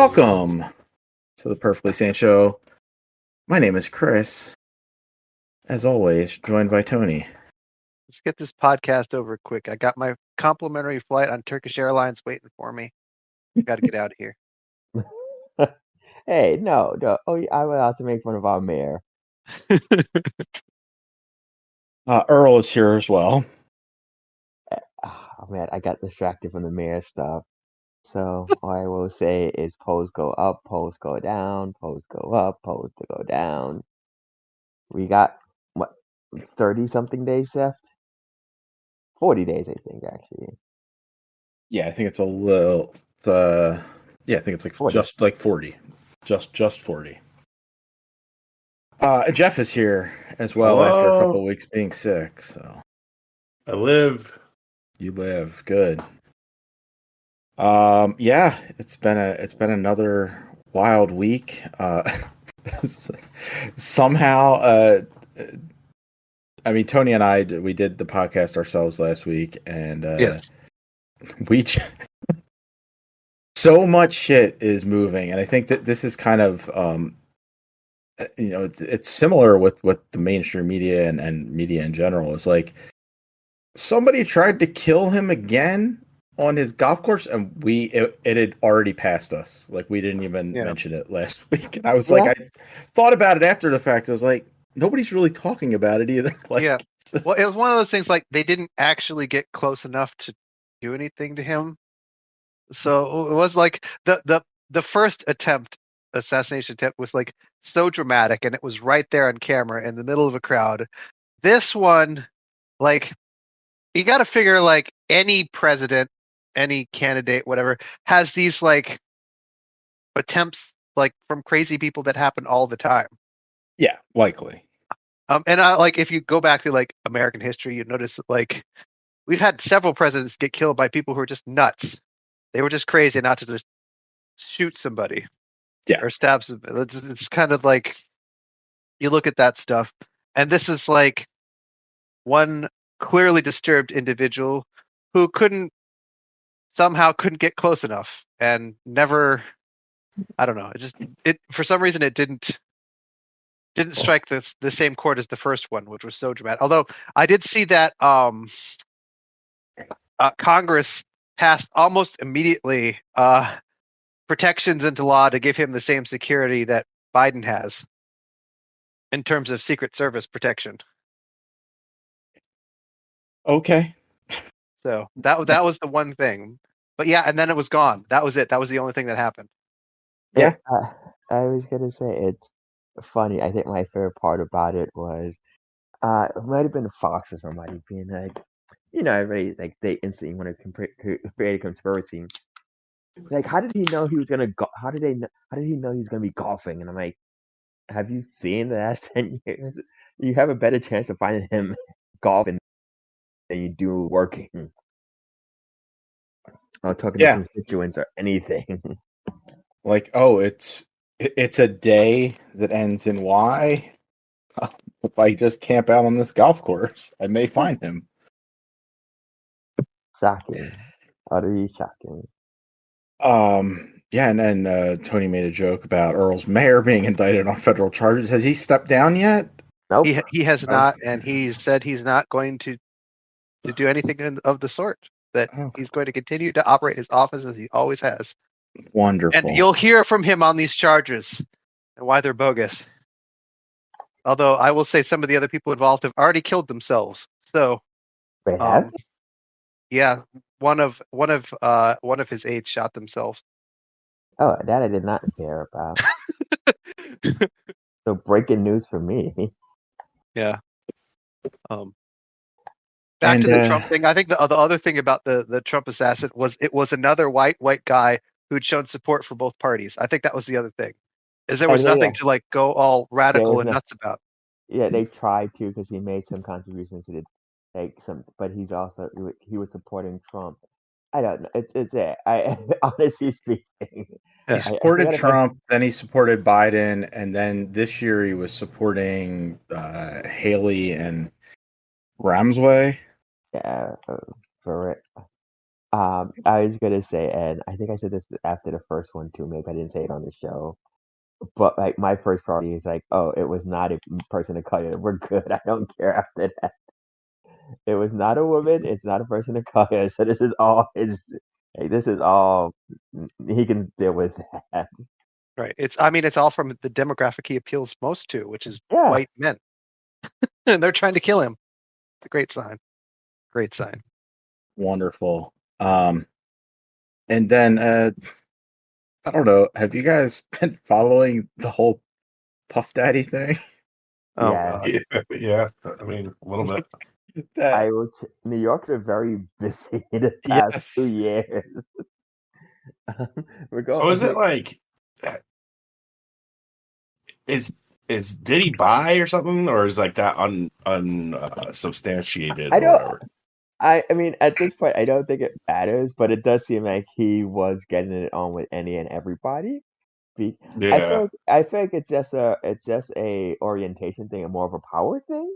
Welcome to the Perfectly Sane Show. My name is Chris. As always, joined by Tony. Let's get this podcast over quick. I got my complimentary flight on Turkish Airlines waiting for me. Got to get out of here. Hey, no. Oh, I would have to make fun of our mayor. Earl is here as well. Oh, man, I got distracted from the mayor stuff. So all I will say is polls go up, polls go down, polls go up, polls to go down. We got, 30-something days left? 40 days, I think, actually. Yeah, I think it's a little... I think it's like 40. Just like 40. Just 40. Jeff is here as well. Hello. After a couple of weeks being sick. So I live. You live. Good. Yeah, it's been another wild week. Somehow, I mean, Tony and I, we did the podcast ourselves last week, and Yes. So much shit is moving, and I think that this is kind of, it's similar with the mainstream media and media in general. It's like somebody tried to kill him again on his golf course, and it had already passed us. Like, we didn't even mention it last week. And I was like, I thought about it after the fact. I was like, nobody's really talking about it either. Like, yeah. Well, it was one of those things, like, they didn't actually get close enough to do anything to him. So it was like the first assassination attempt was like so dramatic, and it was right there on camera in the middle of a crowd. This one, like, you got to figure, like, any president, any candidate, whatever, has these, like, attempts, like, from crazy people that happen all the time. Yeah, likely. And like, if you go back to, like, American history, you notice that, like, we've had several presidents get killed by people who are just nuts. They were just crazy not to just shoot somebody. Yeah. Or stab somebody. It's kind of like, you look at that stuff, and this is like one clearly disturbed individual who somehow couldn't get close enough, and never, I don't know, it for some reason it didn't strike the same chord as the first one, which was so dramatic. Although I did see that Congress passed almost immediately protections into law to give him the same security that Biden has in terms of Secret Service protection. Okay. So that was the one thing. But yeah, and then it was gone. That was it. That was the only thing that happened. Yeah. I was gonna say it's funny. I think my favorite part about it was, it might have been Fox or somebody being like, everybody, like, they instantly want to create a conspiracy. Like, how did he know he was gonna go? How did he know he was gonna be golfing? And I'm like, have you seen the last 10 years? You have a better chance of finding him golfing than you do working, or talking to constituents or anything. Like, oh, it's a day that ends in Y. If I just camp out on this golf course, I may find him. Shocking. Utterly shocking. Yeah, and then Tony made a joke about Earl's mayor being indicted on federal charges. Has he stepped down yet? Nope. He has not, and he said he's not going to do anything of the sort. That he's going to continue to operate his office as he always has. Wonderful. And you'll hear from him on these charges and why they're bogus. Although I will say some of the other people involved have already killed themselves. So, They have? Yeah, one of his aides shot themselves. Oh, that I did not care about. So breaking news for me. Yeah. Back to the Trump thing. I think the other thing about the Trump assassin was it was another white guy who'd shown support for both parties. I think that was the other thing, is there was nothing to, like, go all radical and nuts about. Yeah, they tried to, because he made some contributions to but he was supporting Trump. I don't know. It's I honestly speaking. He supported Trump, then he supported Biden, and then this year he was supporting Haley and Ramsway. Yeah, for it. I was gonna say, and I think I said this after the first one too. Maybe I didn't say it on the show, but like my first priority is like, oh, it was not a person of color. We're good. I don't care after that. It was not a woman. It's not a person of color. So this is all. Hey, this is all. He can deal with that. Right. It's all from the demographic he appeals most to, which is Yeah. white men. And they're trying to kill him. It's a great sign. Great sign. Wonderful. And then I don't know. Have you guys been following the whole Puff Daddy thing? Oh Yeah. god. Yeah. I mean, a little bit. I will. New York's are very busy in the past 2 years. We're going. So is it like, is did he buy or something, or is like that unsubstantiated? I or don't. whatever? I mean, at this point, I don't think it matters, but it does seem like he was getting it on with any and everybody. Yeah. I feel like it's just a orientation thing and more of a power thing.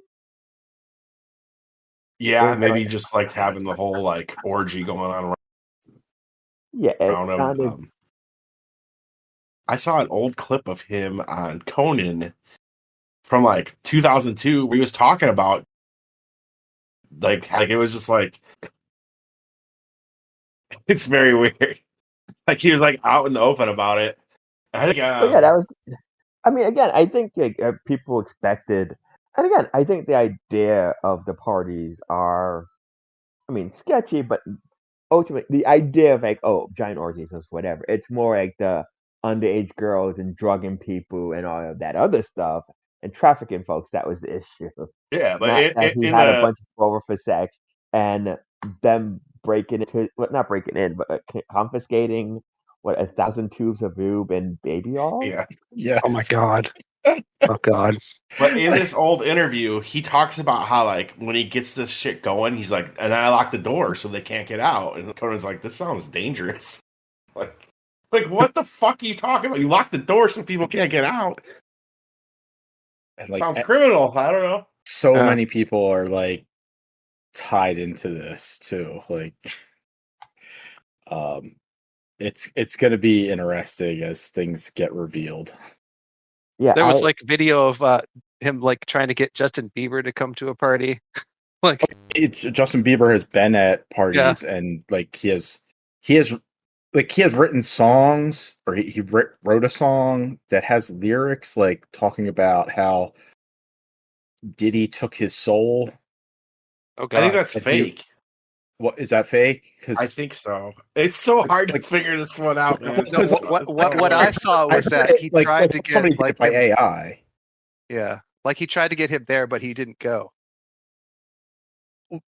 Yeah, It's maybe just like having the whole like orgy going on Yeah, it around him. sounded. I saw an old clip of him on Conan from like 2002 where he was talking about like it was just like it's very weird. Like he was like out in the open about it. I think But yeah, that was. I mean, again, I think like, people expected, and again, I think the idea of the parties are, I mean, sketchy, but ultimately the idea of like, oh, giant orgies or whatever. It's more like the underage girls and drugging people and all of that other stuff and trafficking folks. That was the issue. yeah, but Not that he in had a the bunch of people over for sex and them breaking into, well, not breaking in, but confiscating 1,000 tubes of lube and baby oil. yeah. Yes. Oh my god. Oh god. But in this old interview, he talks about how like when he gets this shit going, he's like, and then I lock the door so they can't get out. And Conan's like, this sounds dangerous. Like what the fuck are you talking about? You lock the door so people can't get out. And, It like, sounds criminal. I don't know. so Yeah. many people are like tied into this too. Like, it's going to be interesting as things get revealed. Yeah, There was like video of him like trying to get Justin Bieber to come to a party. Like Justin Bieber has been at parties and like he has written songs, or he wrote a song that has lyrics like talking about how Diddy took his soul. oh I think god. that's And fake. What is that fake? I Because think so. It's so hard to figure this one out, man. No, what I saw was that he tried to get somebody did like it by him, AI. yeah, like he tried to get him there, but he didn't go.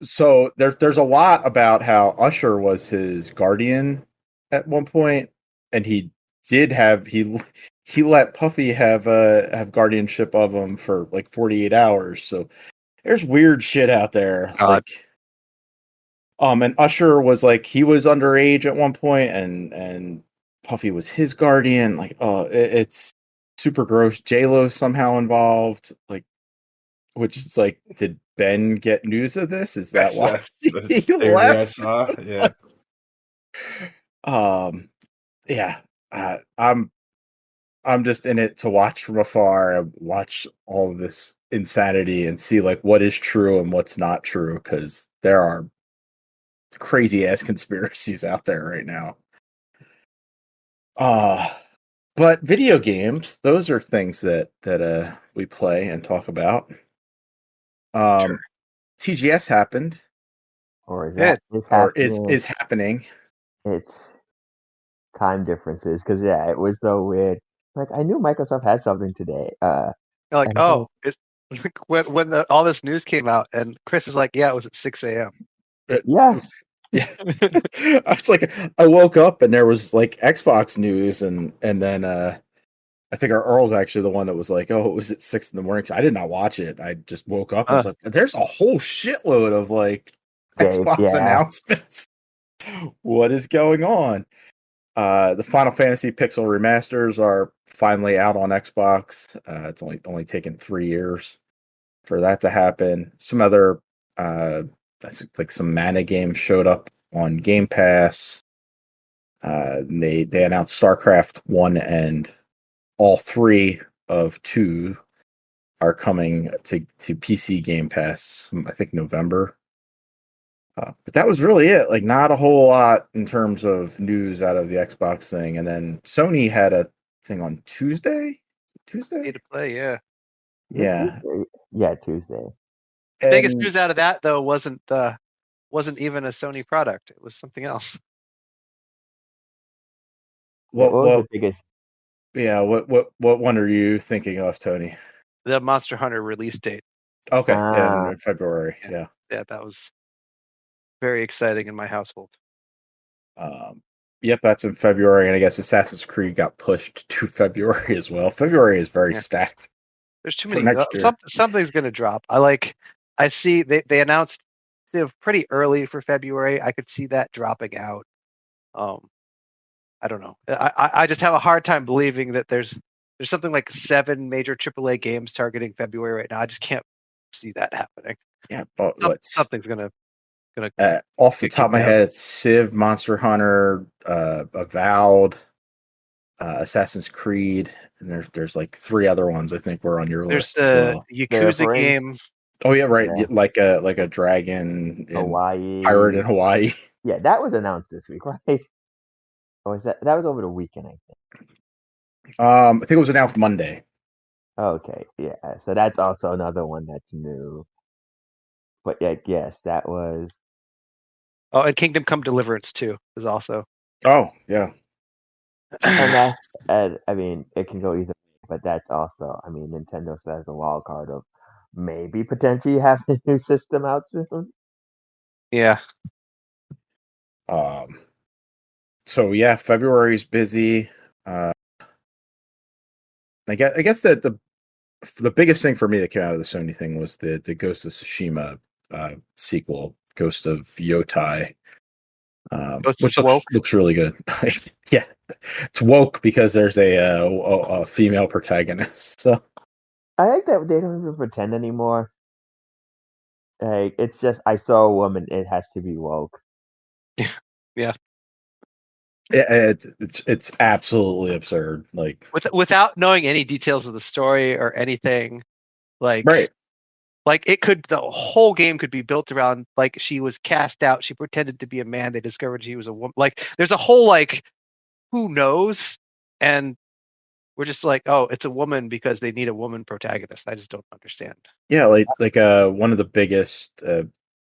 So there's a lot about how Usher was his guardian at one point, and he let Puffy have guardianship of him for like 48 hours. So there's weird shit out there. God. Like, and Usher was like, he was underage at one point, and Puffy was his guardian. Like, it's super gross. J-Lo's somehow involved. Like, which is like, did Ben get news of this? Is that why that's he theory I left? saw. Yeah. Yeah. I'm just in it to watch from afar and watch all of this insanity and see like what is true and what's not true, because there are crazy ass conspiracies out there right now. But video games, those are things that we play and talk about. Sure. TGS happened, or is Yeah. that is or happening? is happening. It's time differences because yeah, it was so weird. Like I knew Microsoft had something today. You're like, And oh, it's when all this news came out, and Chris is like, yeah, it was at 6 a.m. yeah, Yeah. I was like, I woke up and there was like Xbox news, and then I think our Earl's actually the one that was like, oh, it was at 6 a.m. I did not watch it. I just woke up and was like, there's a whole shitload of like Xbox announcements. What is going on? The Final Fantasy Pixel remasters are finally out on Xbox. It's only taken 3 years for that to happen. Some other like some mana games showed up on Game Pass. They announced StarCraft 1 and all 3 of 2 are coming to PC Game Pass, I think November. But that was really it. Like, not a whole lot in terms of news out of the Xbox thing. And then Sony had a thing on Tuesday. Pay to play, yeah. Yeah. Yeah, Tuesday. Biggest And news out of that though wasn't even a Sony product. It was something else. What was the what biggest? yeah, what one are you thinking of, Tony? The Monster Hunter release date. Okay, yeah, Ah, in February. Yeah. Yeah, that was very exciting in my household. Yep, that's in February, and I guess Assassin's Creed got pushed to February as well. February is very Yeah. stacked There's too for many. next year. Something's gonna drop. I see they announced pretty early for February. I could see that dropping out. I don't know. I just have a hard time believing that there's something like 7 major AAA games targeting February right now. I just can't see that happening. Yeah, but what's Something's gonna off the get top of my kicked out. head, it's Civ, Monster Hunter, Avowed, Assassin's Creed, and there's like 3 other ones I think were on your There's list as the well. Yakuza Reference? game. Oh yeah, right. Yeah. Like a dragon in Hawaii. pirate in Hawaii. Yeah, that was announced this week, right? Or was that was over the weekend? I think. I think it was announced Monday. Okay, yeah. So that's also another one that's new. But yeah, yes, that was. Oh, and Kingdom Come Deliverance 2 is also. Oh yeah. And I mean, it can go either way, but that's also, I mean, Nintendo still has the wild card of maybe potentially having a new system out soon. Yeah. So yeah, February's busy. I guess that the biggest thing for me that came out of the Sony thing was the Ghost of Tsushima sequel, Ghost of Yotai, Ghost which of Woke. looks really good. Yeah, it's woke because there's a female protagonist. So I like that they don't even pretend anymore. Like, it's just, I saw a woman, it has to be woke. Yeah. it's absolutely absurd. Like Without knowing any details of the story or anything, like right. Like the whole game could be built around like she was cast out. She pretended to be a man. They discovered she was a woman. Like there's a whole like, who knows? And we're just like, oh, it's a woman because they need a woman protagonist. I just don't understand. Yeah, like one of the biggest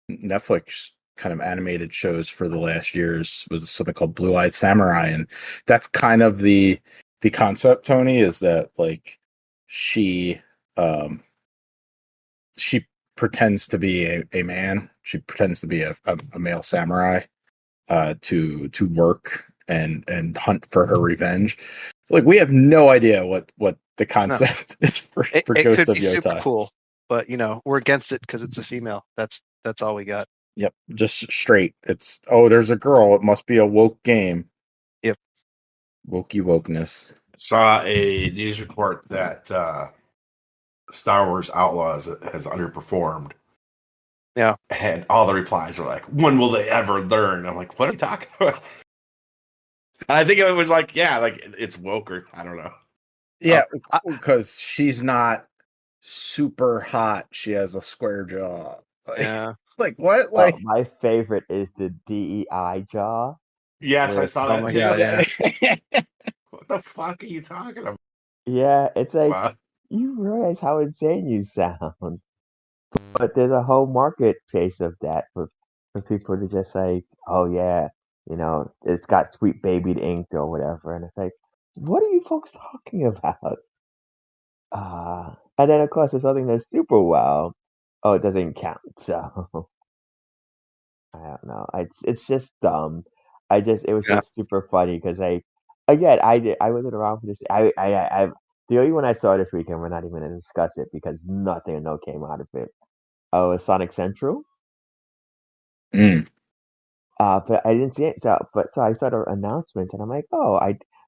Netflix kind of animated shows for the last years was something called Blue Eyed Samurai, and that's kind of the concept, Tony, is that like she she pretends to be a man. She pretends to be a male samurai to work and hunt for her revenge. So like we have no idea what the concept is for It Ghost could of be super Yotai. cool, but we're against it because it's a female. That's all we got. Yep, just straight. It's there's a girl. It must be a woke game. Yep. Wokey wokeness. Saw a news report that Star Wars Outlaws has underperformed. Yeah. And all the replies were like, when will they ever learn? I'm like, what are you talking about? And I think it was like, yeah, like it's woke or I don't know. Yeah, because she's not super hot. She has a square jaw. Yeah. Like what? Like my favorite is the DEI jaw. Yes, I saw Oh that my too. God, yeah. What the fuck are you talking about? Yeah, it's like, Wow. you realize how insane you sound. But there's a whole marketplace of that for people to just like, oh yeah, it's got sweet babied ink or whatever, and it's like, what are you folks talking about? And then of course there's something that's super well. Oh, it doesn't count, so I don't know. It's just dumb. It was Yeah. just super funny because again, I wasn't around for this. I the only one I saw this weekend. We're not even gonna discuss it because nothing no came out of it. Oh, it's Sonic Central. mm. But I didn't see it. So I saw the announcement and I'm like, oh,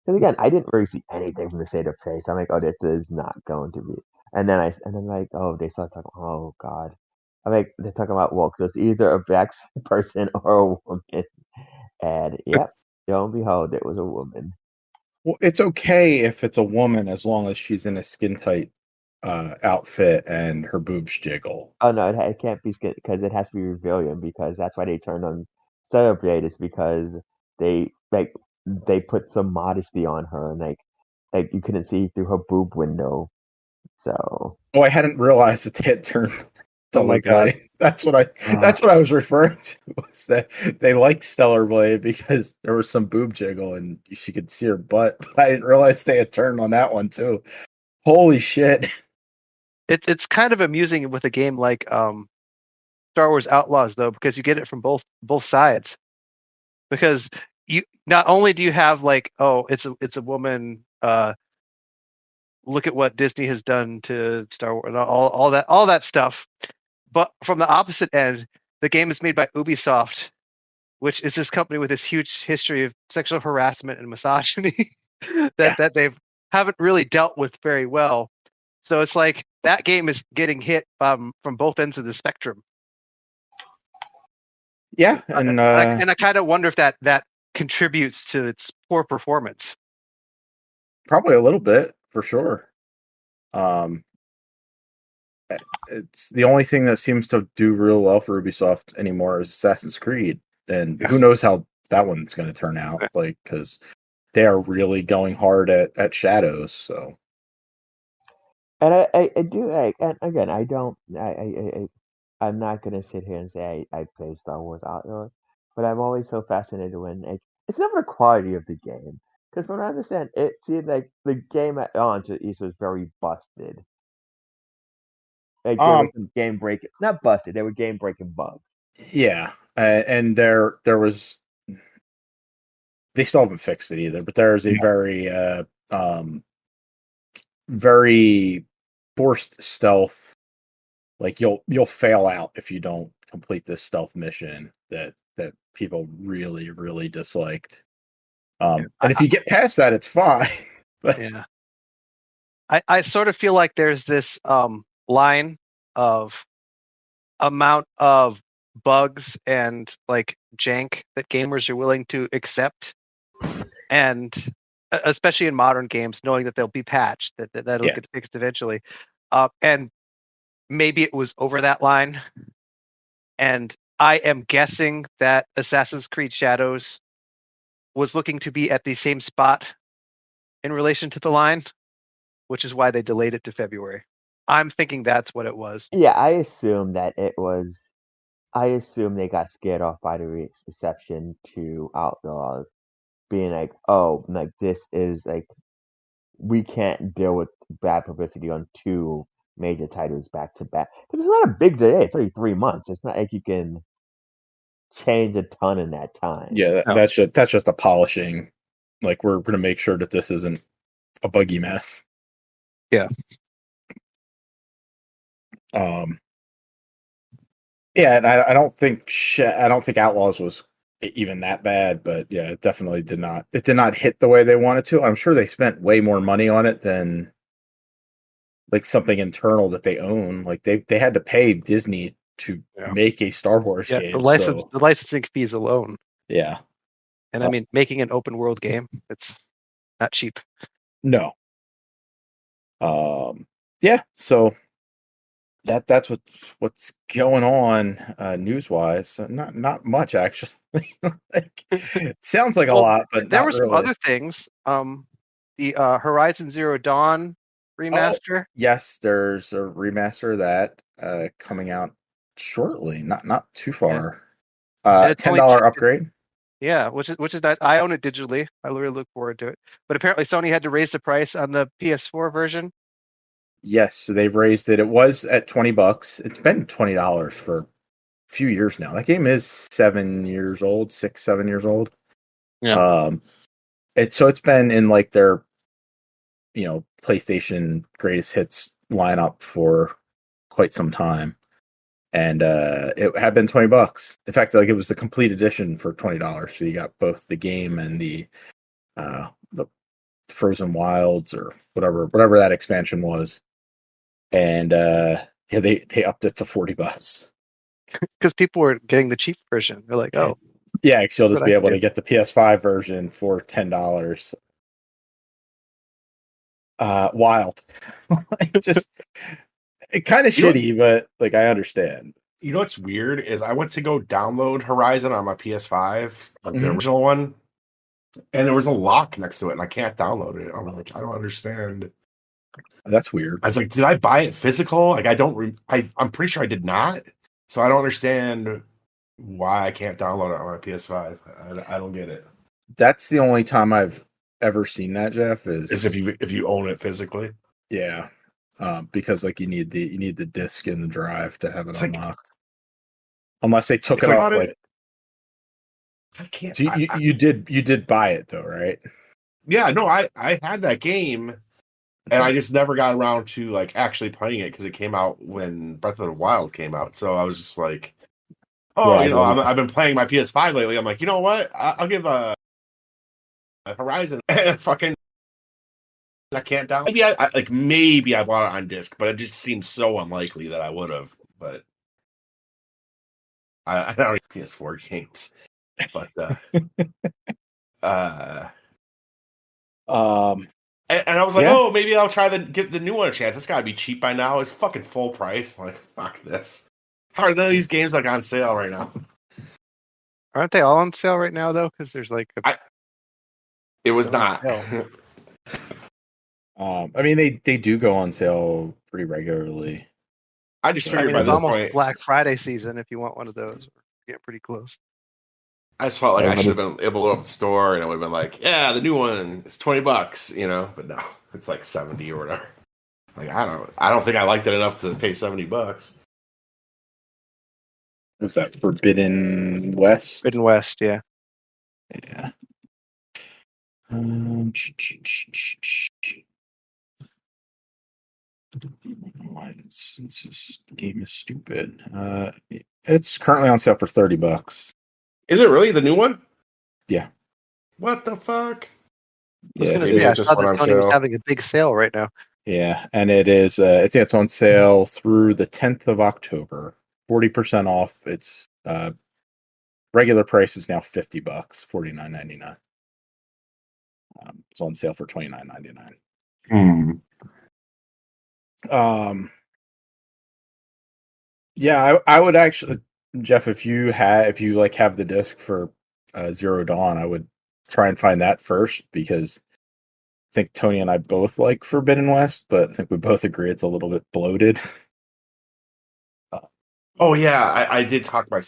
because again, I didn't really see anything from the state of play. So I'm like, oh, this is not going to be. And then like, oh, they started talking. Oh God. I mean, they're talking about woke, so it's either a black person or a woman. And yep, lo and behold, it was a woman. Well, it's okay if it's a woman as long as she's in a skin tight outfit and her boobs jiggle. Oh no, it can't be because it has to be revealing because that's why they turned on Celebrators because they they put some modesty on her and like you couldn't see through her boob window. So Oh, I hadn't realized that they had turned to Oh my God. that's what I was referring to, was that they liked Stellar Blade because there was some boob jiggle and she could see her butt. I didn't realize they had turned on that one too. Holy shit. It's kind of amusing with a game like Star Wars Outlaws though, because you get it from both sides. Because you not only do you have like, oh, it's a woman, look at what Disney has done to Star Wars and all that stuff. But from the opposite end, the game is made by Ubisoft, which is this company with this huge history of sexual harassment and misogyny that they haven't really dealt with very well. So it's like that game is getting hit from both ends of the spectrum. Yeah, And I kind of wonder if that contributes to its poor performance. probably a little bit for sure. It's the only thing that seems to do real well for Ubisoft anymore is Assassin's Creed, and who knows how that one's going to turn out, like, because they are really going hard at Shadows. So, and I do like, and again, I don't I'm not gonna sit here and say I play Star Wars Outlaws, but I'm always so fascinated when it's never the quality of the game. Because from what I understand, it seemed like the game at launch at least was very busted. Like there was some game breaking, not busted. There were game breaking bugs. yeah, and there was, they still haven't fixed it either, but there is a very forced stealth. Like you'll fail out if you don't complete this stealth mission that people really really disliked. And if you get past that, it's fine. But Yeah, I sort of feel like there's this line of amount of bugs and like jank that gamers are willing to accept, and especially in modern games, knowing that they'll be patched, that'll get fixed eventually, and maybe it was over that line, and I am guessing that Assassin's Creed Shadows was looking to be at the same spot in relation to the line, which is why they delayed it to February. I'm thinking that's what it was. Yeah, I assume that it was. I assume they got scared off by the reception to Outlaws, being like, "Oh, like this is like we can't deal with bad publicity on two major titles back to back." Because it's not a big delay; it's only 3 months. It's not like you can change a ton in that time. yeah, that's just a polishing. Like, we're gonna make sure that this isn't a buggy mess. Yeah. Yeah, and I don't think Outlaws was even that bad, but yeah, it definitely did not. It did not hit the way they wanted to. I'm sure they spent way more money on it than like something internal that they own. Like they had to pay Disney to make a Star Wars game. The licensing fees alone. Yeah. And I mean, making an open world game, it's not cheap. No. Yeah, so that's what's going on news wise. So not much actually. Like, it sounds like a lot, but there were some really. other things. The Horizon Zero Dawn remaster. Yes, there's a remaster of that coming out shortly. Not too far. $10 upgrade. Yeah, which is nice. I own it digitally. I really look forward to it. But apparently Sony had to raise the price on the PS4 version. Yes, so they've raised it. It was at $20. It's been $20 for a few years now. That game is 7 years old, 7 years old. Yeah. It's been in like their PlayStation greatest hits lineup for quite some time. And it had been $20. In fact, like, it was the complete edition for $20. So you got both the game and the Frozen Wilds or whatever that expansion was. And they upped it to $40. because people were getting the cheap version. They're like, oh, Yeah, because you'll just what be I able do. to get the PS5 version for $10. Wild. Just kind of You know, shitty, but like I understand. you know what's weird is I went to go download Horizon on my PS5, like the Mhm. original one, and there was a lock next to it, and I can't download it. I'm like, I don't understand. That's weird. I was like, did I buy it physical? Like, I don't. I'm pretty sure I did not. So I don't understand why I can't download it on my PS5. I don't get it. That's the only time I've ever seen that, Jeff. Is if you own it physically. Yeah, because like you need the disc and the drive to have it It's like unlocked. Unless they took it's it like, off, like I can't. so you did buy it though, right? Yeah, no, I had that game, and I just never got around to like actually playing it because it came out when Breath of the Wild came out. So I was just like, oh, Yeah, I've been playing my PS5 lately. I'm like, you know what? I'll give a Horizon and fucking. I can't download. Maybe I bought it on disc, but it just seems so unlikely that I would have. But I don't have PS4 games, but uh, Um, and I was like, yeah, oh, maybe I'll try give the new one a chance. It's got to be cheap by now. It's fucking full price. I'm like, fuck this. How are none of these games like on sale right now? Aren't they all on sale right now though? Because there's like It was still on not. sale. I mean they do go on sale pretty regularly. I just I figured mean, by it's this almost point, Black Friday season if you want one of those. We're getting pretty close. I just felt like I should everybody. have been able to go up to the store and I would have been like, yeah, the new one is $20, but no, it's like 70 or whatever. Like I don't think I liked it enough to pay $70. Was that Forbidden West? Forbidden West, yeah. Yeah. Why this game is stupid. It's currently on sale for $30. Is it really the new one? Yeah. What the fuck? I was Yeah, gonna Maybe say it I just saw went that on Sony was sale. having a big sale right now. yeah, and it is. It's on sale through the 10th of October. 40% off. Its regular price is now $50, $49.99. It's on sale for $29.99. Yeah, I would actually, Jeff, if you like have the disc for Zero Dawn, I would try and find that first because I think Tony and I both like Forbidden West, but I think we both agree it's a little bit bloated. Oh yeah, I did talk my.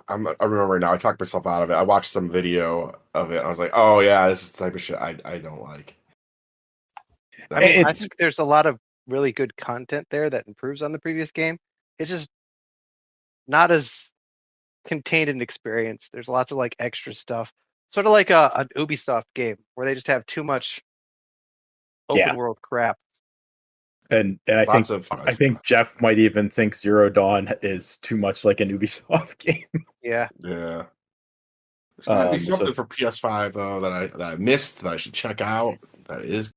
I remember now. I talked myself out of it. I watched some video of it. And I was like, oh yeah, this is the type of shit I don't like. I mean, I It's think there's a lot of really good content there that improves on the previous game. It's just not as contained an experience. There's lots of like extra stuff, sort of like an Ubisoft game where they just have too much open yeah, world crap. and Lots of. I think Jeff might even think Zero Dawn is too much like an Ubisoft game. Yeah, Yeah. There's gotta be So something for PS5 though that I missed that I should check out. That is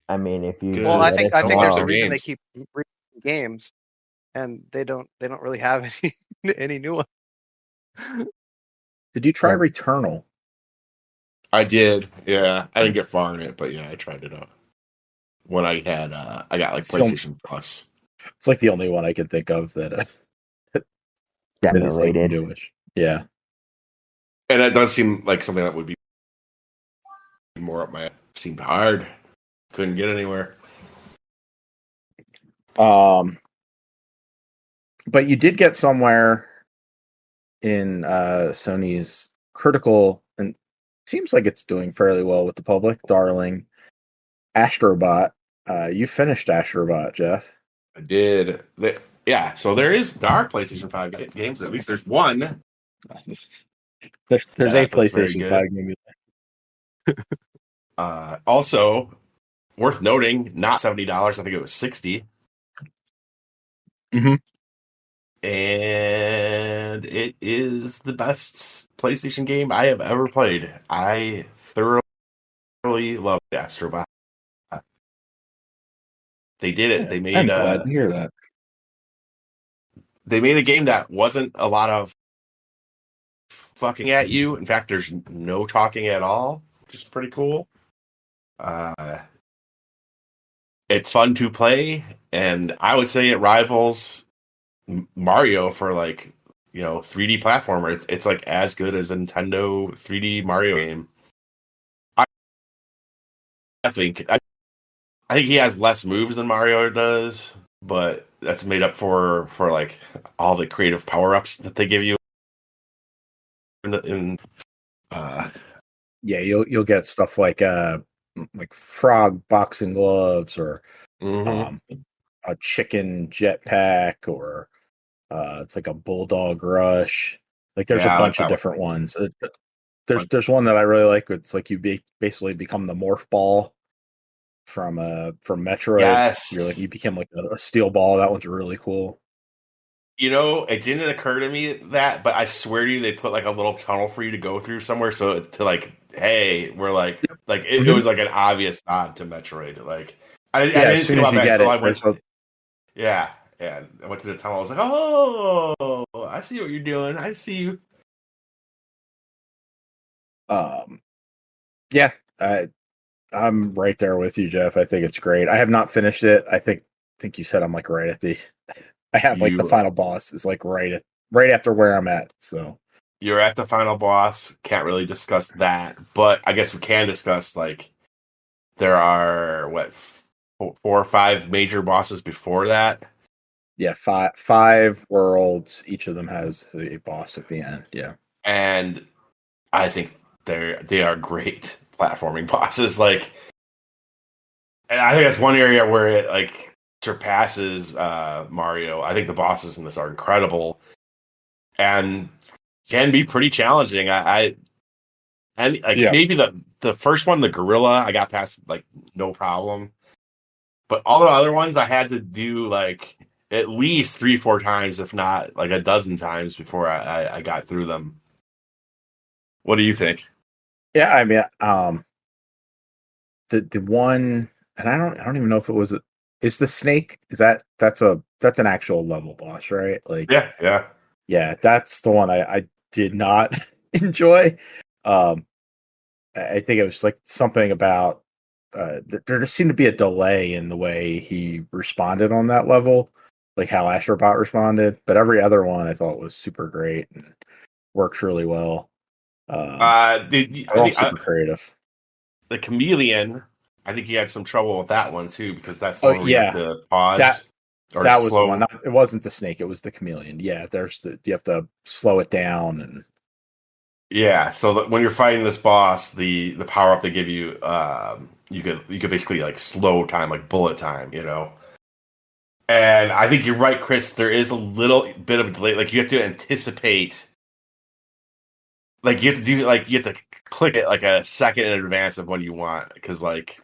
I mean, if you good. well, let I us think there's a know, reason they games. keep releasing games, and they don't really have any new ones. did you try Yeah. Returnal? I did. Yeah, I didn't get far in it, but yeah, I tried it out when I had. I got like It's the only- PlayStation Plus, It's like the only one I can think of that that is like generated. newish. Yeah. and that does seem like something that would be more up my. It seemed hard. Couldn't get anywhere. But you did get somewhere in Sony's critical and seems like it's doing fairly well with the public. Darling, Astro Bot. You finished Astro Bot, Jeff. I did. Yeah, so there are PlayStation 5 games. At least there's one. There's a That was very PlayStation good. 5 game. Also, worth noting, not $70. I think it was 60. Mm-hmm. And it is the best PlayStation game I have ever played. I thoroughly loved Astro Bot. They did it. They made I'm glad to hear that. they made a game that wasn't a lot of fucking at you. In fact, there's no talking at all, which is pretty cool. It's fun to play, and I would say it rivals Mario for like 3D platformer. It's like as good as a Nintendo 3D Mario game. I, I think I think he has less moves than Mario does, but that's made up for like all the creative power ups that they give you in uh, Yeah, you'll get stuff like frog boxing gloves or mhm. um a chicken jetpack or it's like a bulldog rush. Like there's a Yeah, I like bunch of that one. different ones. There's one that I really like. It's like you basically become the morph ball from Metroid. You Yes. become like a steel ball. That one's really cool. It didn't occur to me that, but I swear to you, they put like a little tunnel for you to go through somewhere. So to like, hey, we're like it Mhm. was like an obvious nod to Metroid. Like I Yeah, as didn't soon think as about you that get until it, I went. Yeah, yeah. I went to the tunnel. I was like, oh, I see what you're doing. I see you. um yeah, I'm right there with you, Jeff. I think it's great. I have not finished it. I think you said I'm like right at the I have like the You final boss is like right after where I'm at. So you're at the final boss. Can't really discuss that, but I guess we can discuss like there are what 4 or 5 major bosses before that. yeah, five worlds. Each of them has a boss at the end. Yeah. And I think they are great platforming bosses. Like, and I think that's one area where it like surpasses Mario. I think the bosses in this are incredible and can be pretty challenging. I and like Yes. maybe the first one, the gorilla, I got past like no problem, but all the other ones I had to do like at least 3 or 4 times, if not like a dozen times before I got through them. What do you think? Yeah, I mean, the one, and I don't even know if it was is the snake. That's an actual level boss, right? Like, Yeah, yeah. yeah, that's the one I did not enjoy. Um, I think it was like something about there just seemed to be a delay in the way he responded on that level, like how Astro Bot responded. But every other one I thought was super great and works really well. I They're all think super creative. the chameleon. I think he had some trouble with that one too because that's the Oh one where you have yeah, to that pause or that was the one. slow. It wasn't the snake. It was the chameleon. Yeah, you have to slow it down and Yeah, so when you're fighting this boss, the power up they give you, you could basically like slow time, like bullet time. And I think you're right, Chris. There is a little bit of a delay. Like you have to anticipate. Like you have to click it like a second in advance of when you want because like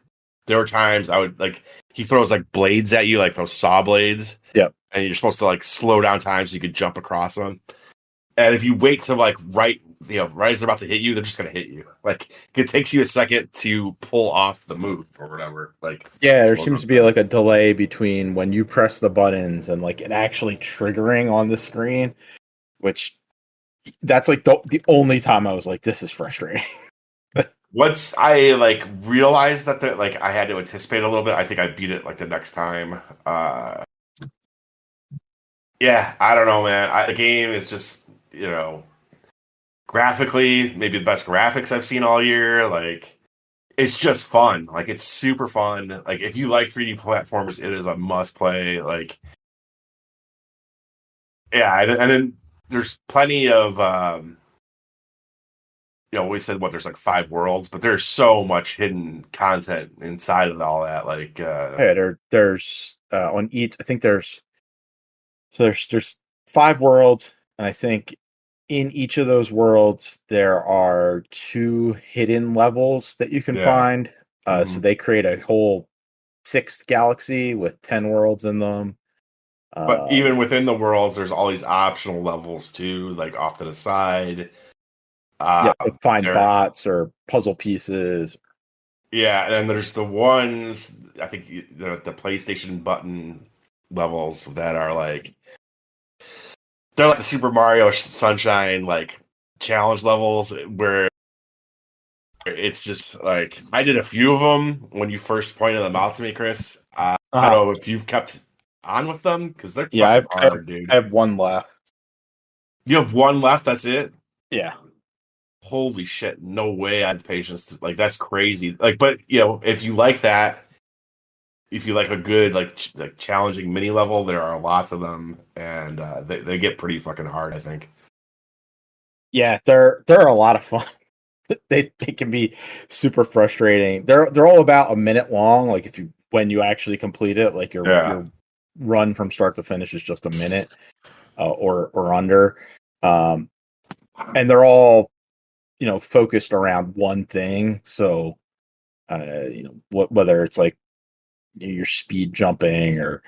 there were times I would like he throws like blades at you like those saw blades yep. and you're supposed to like slow down time so you could jump across them. And if you wait to like right as they're about to hit you, they're just gonna hit you. Like it takes you a second to pull off the move or whatever. Like Yeah, there slow seems down to be time. like a delay between when you press the buttons and like it actually triggering on the screen, which that's like the only time I was like, this is frustrating. Once I like realized that like I had to anticipate a little bit, I think I beat it like the next time. Yeah, I don't know, man. The game is just graphically maybe the best graphics I've seen all year. Like it's just fun. Like it's super fun. Like if you like 3D platformers, it is a must play. Like yeah, and then there's plenty of we said what there's like 5 worlds, but there's so much hidden content inside of all that. Like Yeah, there's on each. I think there's 5 worlds, and I think in each of those worlds there are 2 hidden levels that you can yeah. find. So Mhm. they create a whole sixth galaxy with 10 worlds in them. But Um, even within the worlds, there's all these optional levels too, like off to the side. yeah, to find There, bots or puzzle pieces. yeah, and then there's the ones I think the PlayStation button levels that are like they're like the Super Mario Sunshine like challenge levels where it's just like I did a few of them when you first pointed them out to me, Chris. I don't know if you've kept on with them because they're fucking hard, dude. I have one left. You have one left. That's it. Yeah. Holy shit! No way I have patience. Like that's crazy. Like, but you know, if you like that, if you like a good like challenging mini level, there are lots of them, and they get pretty fucking hard. I think. Yeah, they're a lot of fun. they can be super frustrating. They're all about a minute long. Like when you actually complete it, like your run from start to finish is just a minute or under. And they're all focused around one thing. So whether it's like you're speed jumping or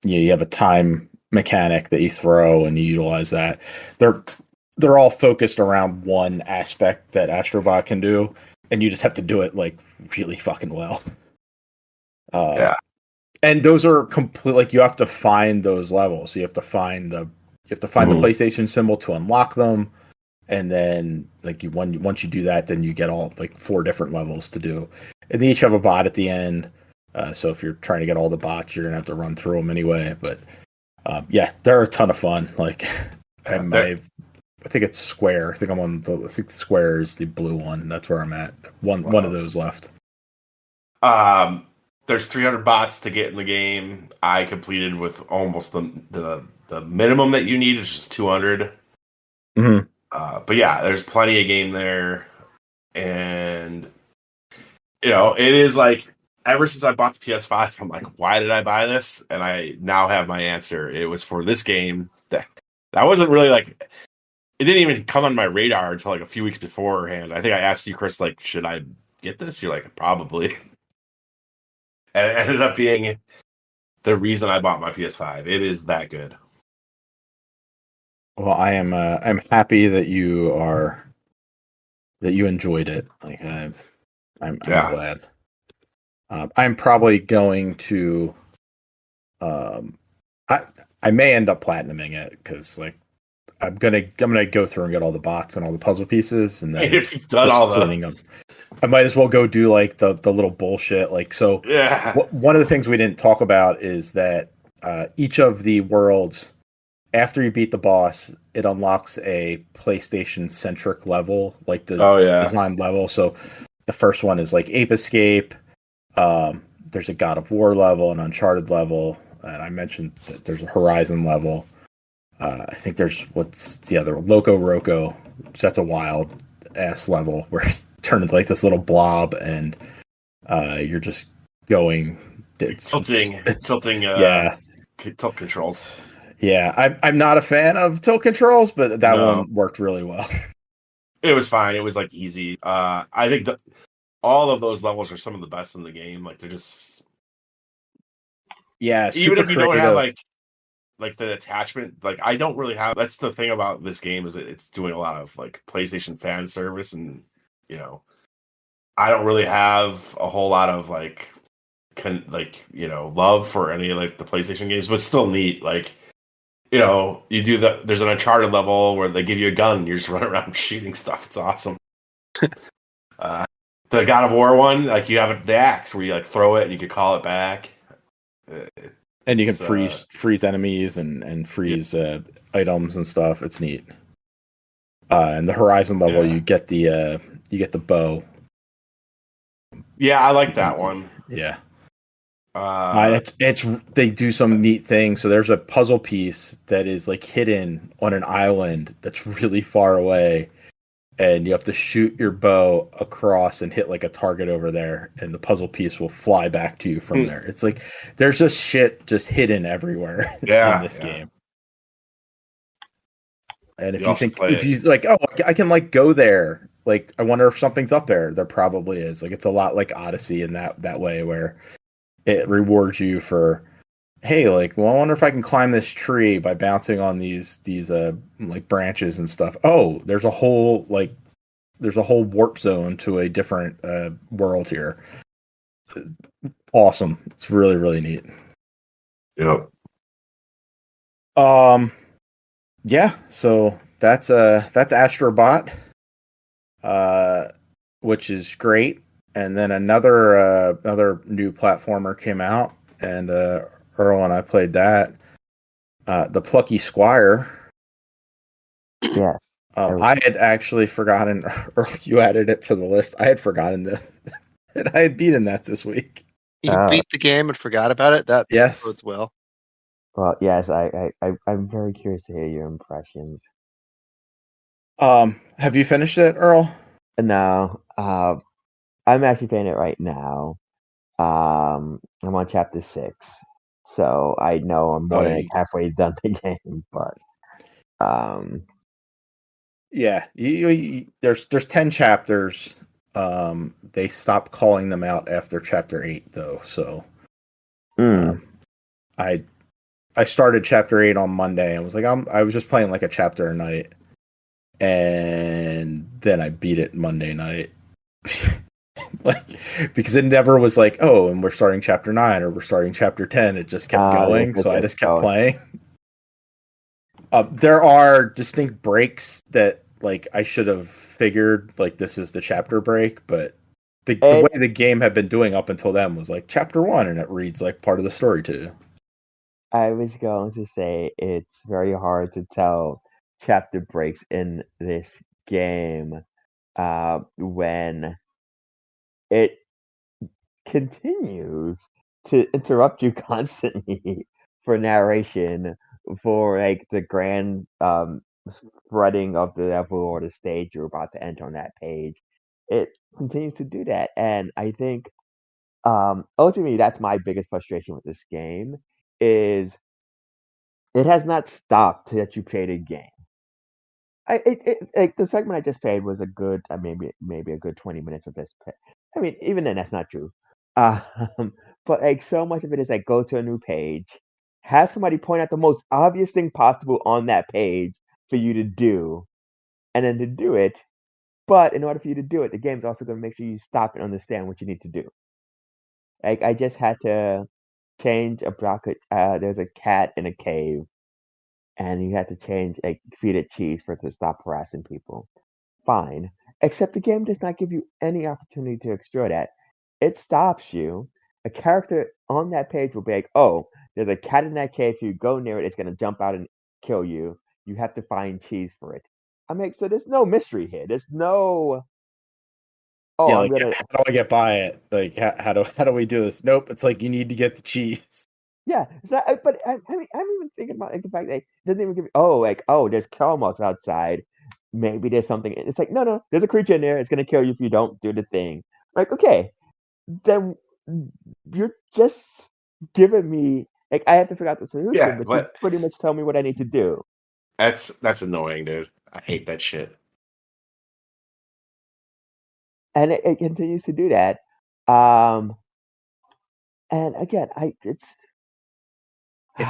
you have a time mechanic that you throw and you utilize that. They're all focused around one aspect that Astro Bot can do, and you just have to do it like really fucking well. And those are complete. Like you have to find those levels. You have to find the PlayStation symbol to unlock them, and then like once you do that, then you get all like 4 different levels to do, and they each have a bot at the end. So if you're trying to get all the bots, you're gonna have to run through them anyway. But yeah, they're a ton of fun. Like I think it's Square. I think I'm on I think Square is the blue one. That's where I'm at. One of those left. There's 300 bots to get in the game. I completed with almost the minimum that you need, which is 200. Mm-hmm. But yeah, there's plenty of game there, and it is like ever since I bought the PS5, I'm like, why did I buy this? And I now have my answer. It was for this game. That wasn't really like. It didn't even come on my radar until like a few weeks beforehand. I think I asked you, Chris, like, should I get this? You're like, probably. And it ended up being the reason I bought my PS5. It is that good. Well, I'm happy that you enjoyed it. Like I'm glad. I'm probably going to I may end up platinuming it because like I'm gonna go through and get all the bots and all the puzzle pieces, and then if you've done all cleaning them. I might as well go do like the little bullshit. Like so, yeah. One of the things we didn't talk about is that each of the worlds, after you beat the boss, it unlocks a PlayStation centric level, like the designed level. So the first one is like Ape Escape. There's a God of War level, an Uncharted level, and I mentioned that there's a Horizon level. I think there's what's the other Loco Roco. So that's a wild ass level where you turn into like this little blob, and you're just going tilting. Tilt controls. Yeah, I'm not a fan of tilt controls, but that one worked really well. It was fine. It was like easy. I think all of those levels are some of the best in the game. Like they're just even if you don't have like the attachment, like I don't really have. That's the thing about this game is it's doing a lot of like PlayStation fan service, and I don't really have a whole lot of love for any of like the PlayStation games, but it's still neat. Like you do there's an Uncharted level where they give you a gun, and you're just running around shooting stuff. It's awesome. The God of War one, like you have the axe where you like throw it and you can call it back. And you can freeze enemies and freeze items and stuff. It's neat. And the Horizon level, you get the bow. Yeah, I like that one. Yeah. It's they do some neat things. So there's a puzzle piece that is like hidden on an island that's really far away, and you have to shoot your bow across and hit like a target over there, and the puzzle piece will fly back to you from there. It's like there's just shit just hidden everywhere in this game. And if you like, oh, I can like go there. Like, I wonder if something's up there. There probably is. Like, it's a lot like Odyssey in that way, where it rewards you for, hey, like, well, I wonder if I can climb this tree by bouncing on these like branches and stuff. Oh, there's a whole warp zone to a different world here. Awesome. It's really, really neat. Yep. yeah, so that's Astro Bot, which is great. And then another new platformer came out, and Earl and I played that. The Plucky Squire. Yeah. I had actually forgotten. Earl, you added it to the list. I had forgotten that I had beaten that this week. You beat the game and forgot about it. That Yes. bodes well. Well, yes, I'm very curious to hear your impressions. Have you finished it, Earl? No, I'm actually playing it right now. I'm on chapter 6, so I know I'm more than like halfway done the game. But yeah, there's 10 chapters. They stopped calling them out after chapter 8, though. So, I started chapter 8 on Monday and was like, I was just playing like a chapter a night, and then I beat it Monday night. Like, because it never was like, oh, and we're starting chapter 9 or we're starting chapter 10. It just kept going, so I just kept playing. There are distinct breaks that like I should have figured, like this is the chapter break, but the way the game had been doing up until then was like chapter 1, and it reads like part of the story too. I was going to say it's very hard to tell chapter breaks in this game when it continues to interrupt you constantly for narration, for like the grand spreading of the level or the stage you're about to enter on that page. It continues to do that, and I think ultimately that's my biggest frustration with this game is it has not stopped to let you play the game. Like the segment I just played was a good maybe a good 20 minutes of this. I mean, even then that's not true. Um, but like so much of it is like go to a new page, have somebody point out the most obvious thing possible on that page for you to do, and then to do it. But in order for you to do it, the game's also going to make sure you stop and understand what you need to do. Like I just had to change a block. There's a cat in a cave, and you had to change feed it cheese for it to stop harassing people. Fine. Except the game does not give you any opportunity to explore that. It stops you. A character on that page will be like, oh, there's a cat in that cave. If you go near it, it's going to jump out and kill you. You have to find cheese for it. I'm like, so there's no mystery here. There's no. Oh, yeah, I'm like, gonna. how do I get by it? Like, how do we do this? Nope. It's like you need to get the cheese. Yeah, but mean, I'm even thinking about like, the fact that it doesn't even give me. Oh, there's caramels outside. Maybe there's something. It's like, no, there's a creature in there. It's gonna kill you if you don't do the thing. Like, okay, then you're just giving me like I have to figure out the solution, but you pretty much tell me what I need to do. That's annoying, dude. I hate that shit. And it continues to do that. And again, it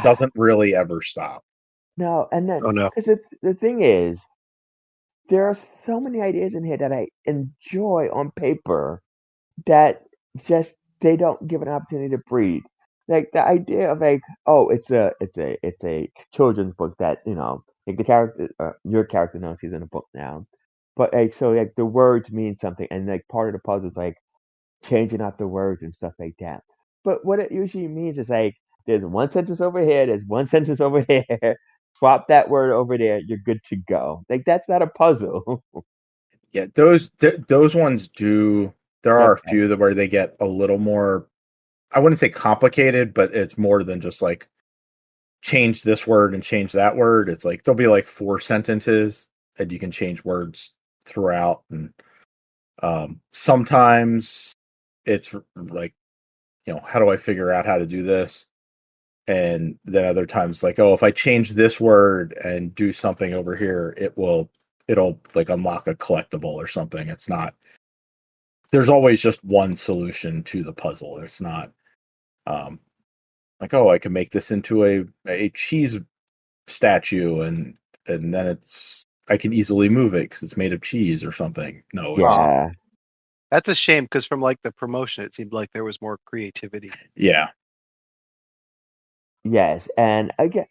doesn't really ever stop. No, and then no, because the thing is, there are so many ideas in here that I enjoy on paper that just they don't give an opportunity to breathe. Like the idea of like, oh, it's a children's book that like the character, your character knows he's in a book now, but like so like the words mean something, and like part of the puzzle is like changing out the words and stuff like that. But what it usually means is like there's one sentence over here, there's one sentence over there. Swap that word over there, you're good to go. Like that's not a puzzle. Yeah, those ones do. There are a few that where they get a little more. I wouldn't say complicated, but it's more than just like change this word and change that word. It's like there'll be like 4 sentences and you can change words throughout. And sometimes it's like, how do I figure out how to do this? And then other times like, oh, if I change this word and do something over here, it'll like unlock a collectible or something. It's not, there's always just one solution to the puzzle. It's not like, oh, I can make this into a cheese statue and then I can easily move it because it's made of cheese or something. No, Yeah, that's a shame because from like the promotion, it seemed like there was more creativity. Yeah. Yes, and again,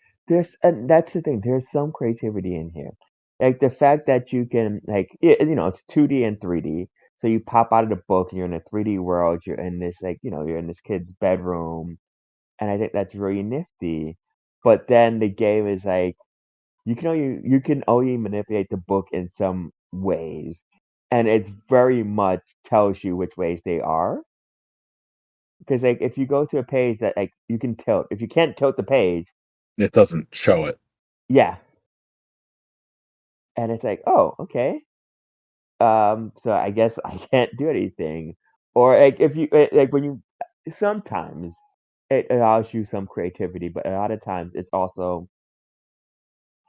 and that's the thing. There's some creativity in here, like the fact that you can it's 2D and 3D. So you pop out of the book, and you're in a 3D world. You're in this you're in this kid's bedroom, and I think that's really nifty. But then the game is like you can only manipulate the book in some ways, and it's very much tells you which ways they are. Because like if you go to a page that like you can tilt, if you can't tilt the page, It doesn't show it. yeah, and it's like, oh, okay. So I guess I can't do anything. Or like if you like when you sometimes it allows you some creativity, but a lot of times it's also,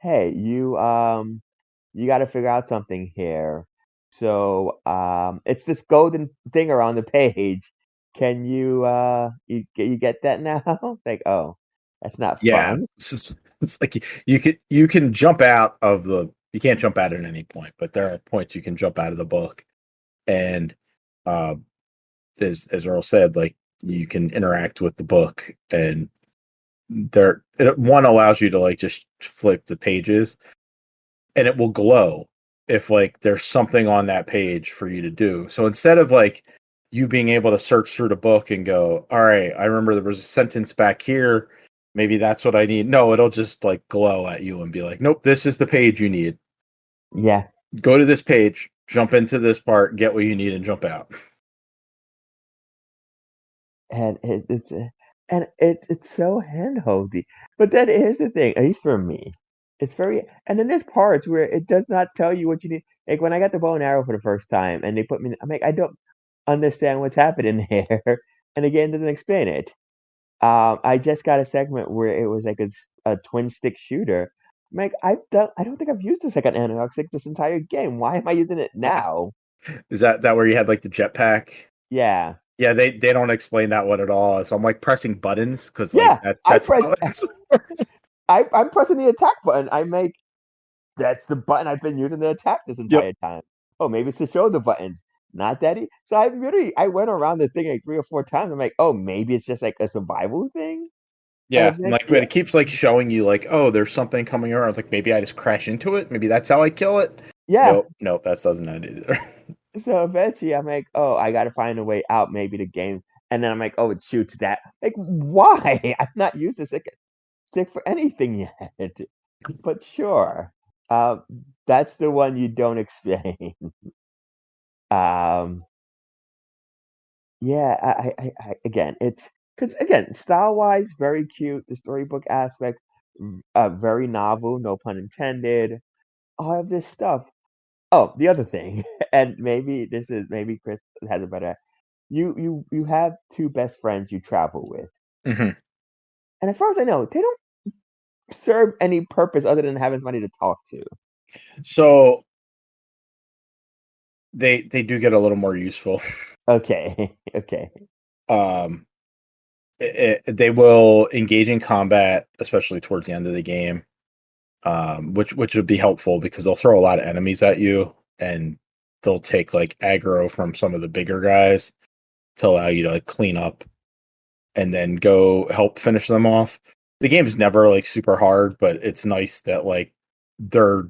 hey, you got to figure out something here. So it's this golden thing around the page. Can you get that now? It's like, oh, that's not Yeah, fun. it's like you can jump out of the. You can't jump out at any point, but there are points you can jump out of the book, and uh, as Earl said, like you can interact with the book, and one allows you to like just flip the pages, and it will glow if like there's something on that page for you to do. So instead of like you being able to search through the book and go, all right, I remember there was a sentence back here, maybe that's what I need. No, it'll just like glow at you and be like, nope, this is the page you need. Yeah, Go to this page, jump into this part, get what you need, and jump out. and it's so handholdy. But then here's the thing, at least for me, it's very. And then there's parts where it does not tell you what you need. Like when I got the bow and arrow for the first time, and they put me, I'm like, I don't understand what's happening here, and the game doesn't explain it. I just got a segment where it was like a twin stick shooter. I'm like, I don't think I've used the second analog stick this entire game. Why am I using it now? Is that where you had like the jetpack? Yeah, Yeah, they don't explain that one at all. So I'm like pressing buttons because like yeah. I that's press. how it's. I'm pressing the attack button. I make that's the button I've been using to attack this Yep. entire time. Oh, maybe it's to show the buttons. Not that. So I went around the thing like 3 or 4 times. I'm like, oh, maybe it's just like a survival thing. And Yeah, and like when eventually, it keeps like showing you like, oh, there's something coming around. I was like, maybe I just crash into it. Maybe that's how I kill it. yeah. Nope, that doesn't end either. So eventually, I'm like, oh, I got to find a way out. Maybe the game, and then I'm like, oh, it shoots that. Like, why? I've not used the stick for anything yet. But sure, um, that's the one you don't explain. um, yeah, again, it's because again, style wise, very cute. The storybook aspect, very novel, no pun intended. All of this stuff. Oh, the other thing, and maybe Chris has a better. You have two best friends you travel with, Hmm. and as far as I know, they don't serve any purpose other than having somebody to talk to. So they do get a little more useful. Okay, okay, Um, they will engage in combat, especially towards the end of the game. Which would be helpful because they'll throw a lot of enemies at you, and they'll take like aggro from some of the bigger guys to allow you to like clean up and then go help finish them off. The game's never like super hard, but it's nice that like they're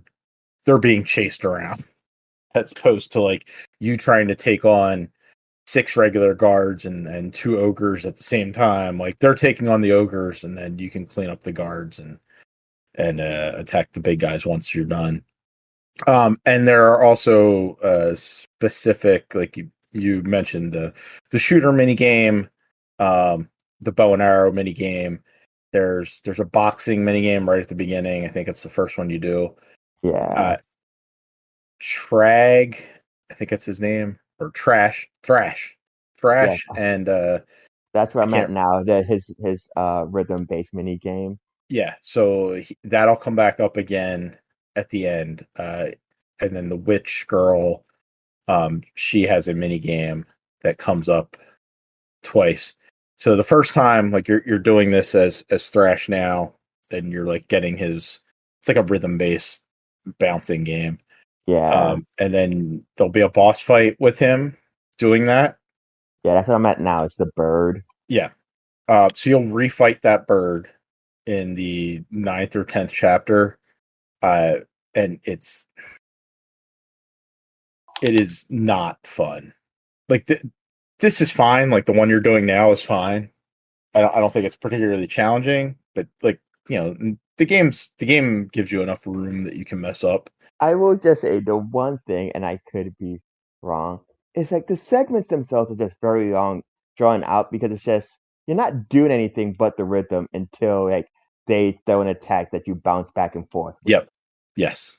being chased around as opposed to like you trying to take on 6 regular guards and 2 ogres at the same time. Like they're taking on the ogres, and then you can clean up the guards and attack the big guys once you're done. And there are also specific, like you mentioned, the shooter mini game, the bow and arrow mini game. There's a boxing mini game right at the beginning. I think it's the first one you do. yeah, Trag, I think that's his name, or Thrash, yeah. and That's where I I'm at can't. now. His rhythm based mini game. Yeah, so that'll come back up again at the end, and then the witch girl, she has a mini game that comes up twice. So the first time, like you're doing this as Thrash now, and you're like getting his. It's like a rhythm based bouncing game. Yeah, And then there'll be a boss fight with him doing that. yeah. That's where I'm at now. It's the bird. Yeah. So you'll refight that bird in the 9th or 10th chapter, and it is not fun. Like this is fine. Like the one you're doing now is fine. I don't think it's particularly challenging, but like the game gives you enough room that you can mess up. I will just say the one thing, and I could be wrong, is like the segments themselves are just very long, drawn out because it's just you're not doing anything but the rhythm until like they throw an attack that you bounce back and forth with. Yep. Yes.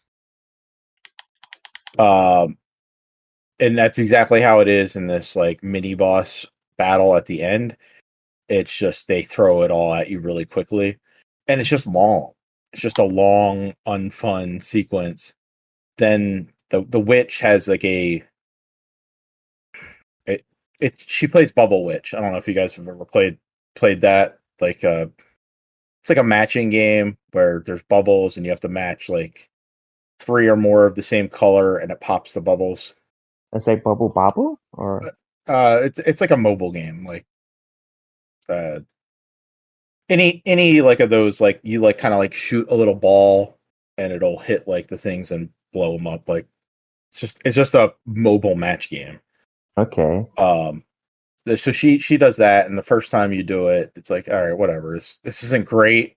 And that's exactly how it is in this like mini boss battle at the end. It's just they throw it all at you really quickly, and it's just long. It's just a long, unfun sequence. Then the witch has like she plays Bubble Witch. I don't know if you guys have ever played that. Like it's like a matching game where there's bubbles and you have to match like 3 or more of the same color, and it pops the bubbles. Let's say Bubble Bobble or It's like a mobile game, like any like of those, like you like kind of like shoot a little ball and it'll hit like the things and blow them up. Like it's just a mobile match game. okay. So she does that, and the first time you do it, it's like, all right, whatever. This isn't great.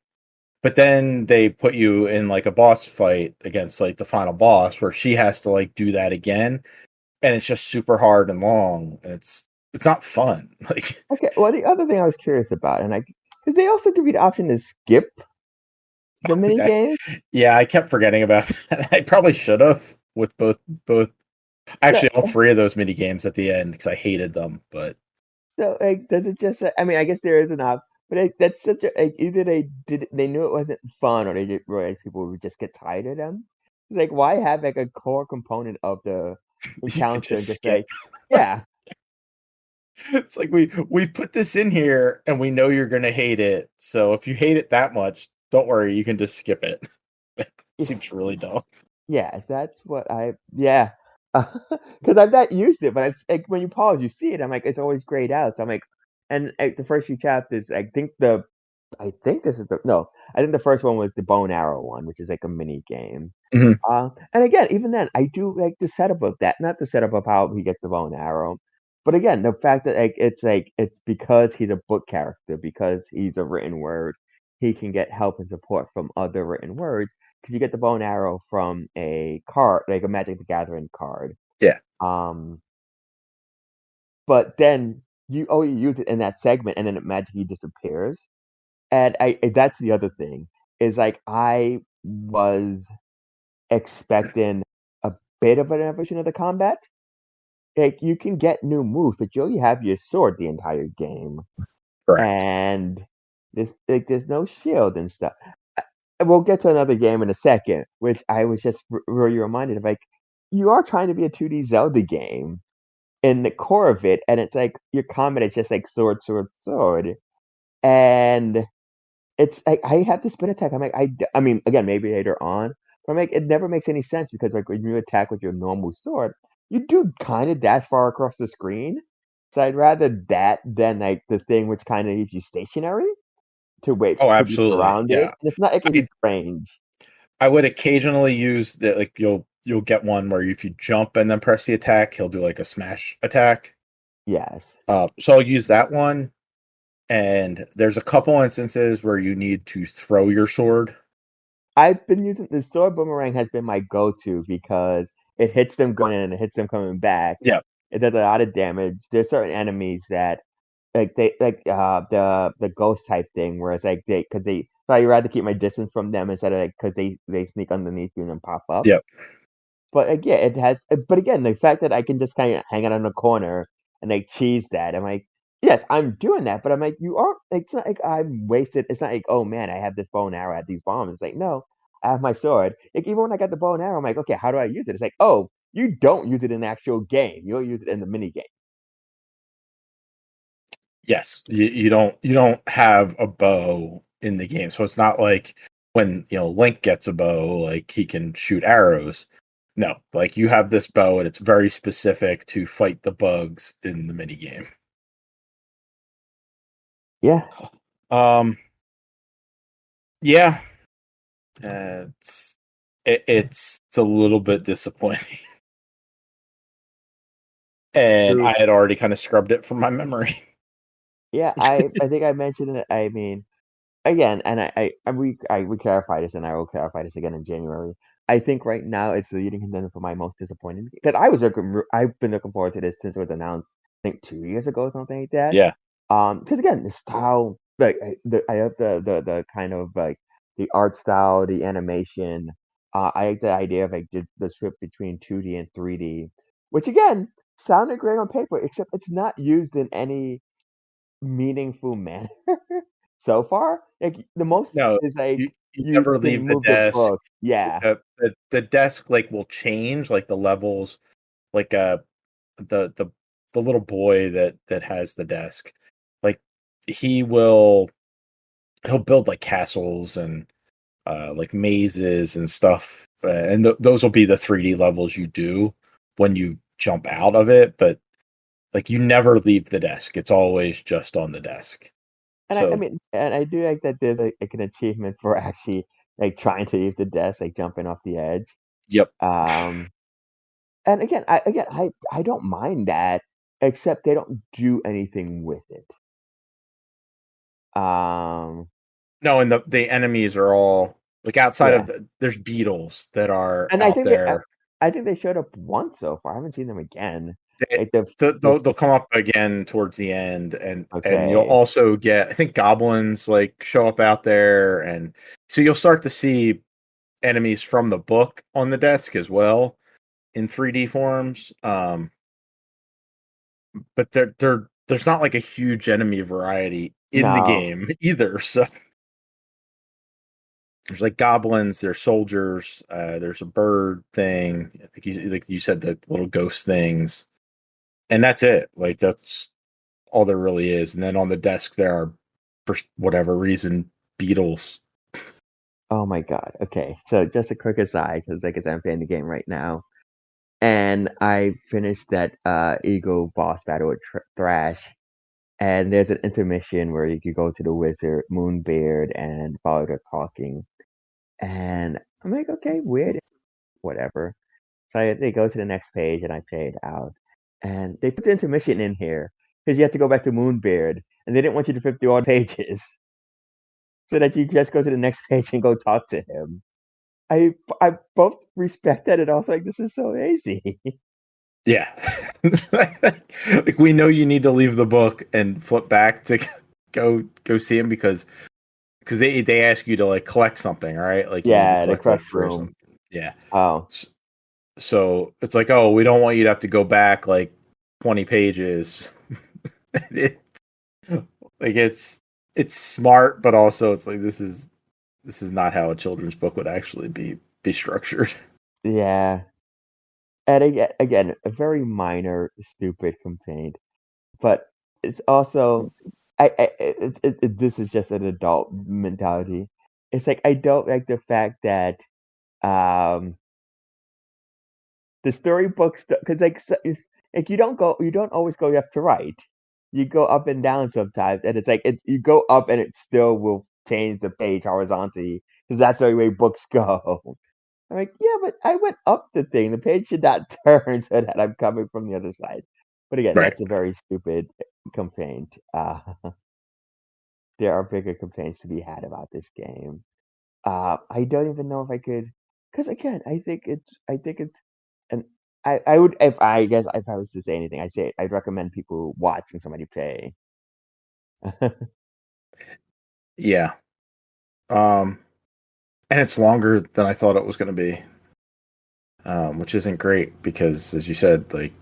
But then they put you in like a boss fight against like the final boss where she has to like do that again, and it's just super hard and long, and it's not fun. Like Okay. Well, the other thing I was curious about, and because they also give you the option to skip the mini game. yeah, I kept forgetting about that. I probably should have with both actually all 3 of those mini games at the end because I hated them. But So, like, does it just? I mean, I guess there is an op, but that's such a like, either they knew it wasn't fun, or they didn't realize people would just get tired of them. It's like, why have like a core component of the you can encounter just just skip. like, yeah, It's like we put this in here and we know you're gonna hate it. So if you hate it that much, don't worry, you can just skip it. It seems really dumb. yes, that's what yeah, because I've not used it, but like when you pause, you see it. I'm like, it's always grayed out. So I'm like, and like, the first few chapters, I think this is the no, I think the first one was the bow and arrow one, which is like a mini game. Mhm. And again, even then, I do like the setup of that. Not the setup of how he gets the bow and arrow, but again, the fact that like it's because he's a book character, because he's a written word, he can get help and support from other written words. Because you get the bow and arrow from a card, like a Magic the Gathering card. Yeah. But then you only use it in that segment, and then it magically disappears. And that's the other thing is like I was expecting a bit of an evolution of the combat. Like you can get new moves, but you only have your sword the entire game, Correct. and there's no shield and stuff. We'll get to another game in a second, which I was just really reminded of. Like you are trying to be a 2D Zelda game in the core of it, and it's like your combat is just like sword, sword, sword, and it's like I have the spin attack. I'm like, I mean, again, maybe later on, but I'm like, it never makes any sense because like when you attack with your normal sword, you do kind of dash far across the screen. So I'd rather that than like the thing which kind of leaves you stationary to wait Oh, to be absolutely. surrounded. Yeah. And it's not like it's range. I would occasionally use that, like you'll get one where if you jump and then press the attack, he'll do like a smash attack. Yes. So I'll use that one. And there's a couple instances where you need to throw your sword. I've been using the sword boomerang has been my go-to because it hits them going in and it hits them coming back. Yeah. It does a lot of damage. There's certain enemies that they the ghost type thing where it's like so I'd rather keep my distance from them instead of like because they sneak underneath you and then pop up. Yep. But again, but again, the fact that I can just kind of hang out in a corner and like cheese that, I'm like, yes, I'm doing that, but I'm like, you are. It's not like I'm wasted. It's not like, oh man, I have this bow and arrow, I have these bombs. It's like, no, I have my sword. Like even when I got the bow and arrow, I'm like, okay, how do I use it? It's like, oh, you don't use it in the actual game. You'll use it in the mini game. Yes. You don't have a bow in the game, so it's not like when Link gets a bow, like he can shoot arrows. No, like you have this bow and it's very specific to fight the bugs in the mini game. Yeah. Yeah, it's a little bit disappointing, and True. I had already kind of scrubbed it from my memory. Yeah, I think I mentioned it. I mean, again, and we clarify this, and I will clarify this again in January. I think right now it's the leading contender for my most disappointing because I've been looking forward to this since it was announced. I think 2 years ago, or something like that. Yeah, Because again, the style, like I have the kind of like the art style, the animation. I like the idea of like the switch between 2D and 3D, which again sounded great on paper, except it's not used in any meaningful manner so far. Like the most no, is like you you never can leave the move the desk. book. Yeah. The desk like will change, like the levels, like the the the little boy that has the desk, like he will he'll build like castles and like mazes and stuff, and those will be the 3D levels you do when you jump out of it, but like you never leave the desk. It's always just on the desk. And I So mean, and I do like that there's like an achievement for actually like trying to leave the desk, like jumping off the edge. yep. Um, and I don't mind that, except they don't do anything with it. Um, No, and the enemies are all like outside of yeah, there's beetles that are and out there. I think they showed up once so far. I haven't seen them again. They, Like the they'll come up again towards the end, and you'll okay, also get, I think, goblins like show up out there, and so you'll start to see enemies from the book on the desk as well in 3D forms. But there's not like a huge enemy variety in the no, game either. So there's like goblins, there's soldiers, there's a bird thing. I think you said, the little ghost things, and that's it. Like that's all there really is. And then on the desk there are, for whatever reason, beetles. oh my god. Okay, so just a quick aside, because like I said, I'm playing the game right now. And I finished that Eagle boss battle with Thrash. And there's an intermission where you could go to the wizard, Moonbeard, and follow the talking. And I'm like, okay, weird, whatever. So they go to the next page, and I play it out. And they put the intermission in here because you have to go back to Moonbeard, and they didn't want you to flip through all the pages, so that you just go to the next page and go talk to him. I both respect that and also like this is so lazy. Yeah. Like we know you need to leave the book and flip back to go see him because they ask you to like collect something, right? Like you need to Yeah, the collect like crush 3 or room. something. Yeah. Oh, So it's like, oh, we don't want you to have to go back like 20 pages. it, like it's smart, but also it's like this is not how a children's book would actually be structured. yeah. And again, a very minor, stupid complaint, but it's also, this is just an adult mentality. It's like I don't like the fact that um the storybooks, because like like you don't always go left to right. You go up and down sometimes, and it's like you go up and it still will change the page horizontally because that's the way books go. I'm like, yeah, but I went up the thing. The page should not turn so that I'm coming from the other side. But again, Right. that's a very stupid complaint. There are bigger complaints to be had about this game. I don't even know if I could, because again, I think it's, and I would, if I guess if I was to say anything, I'd recommend people watching somebody play. Yeah. Um and it's longer than I thought it was going to be. Which isn't great because, as you said, like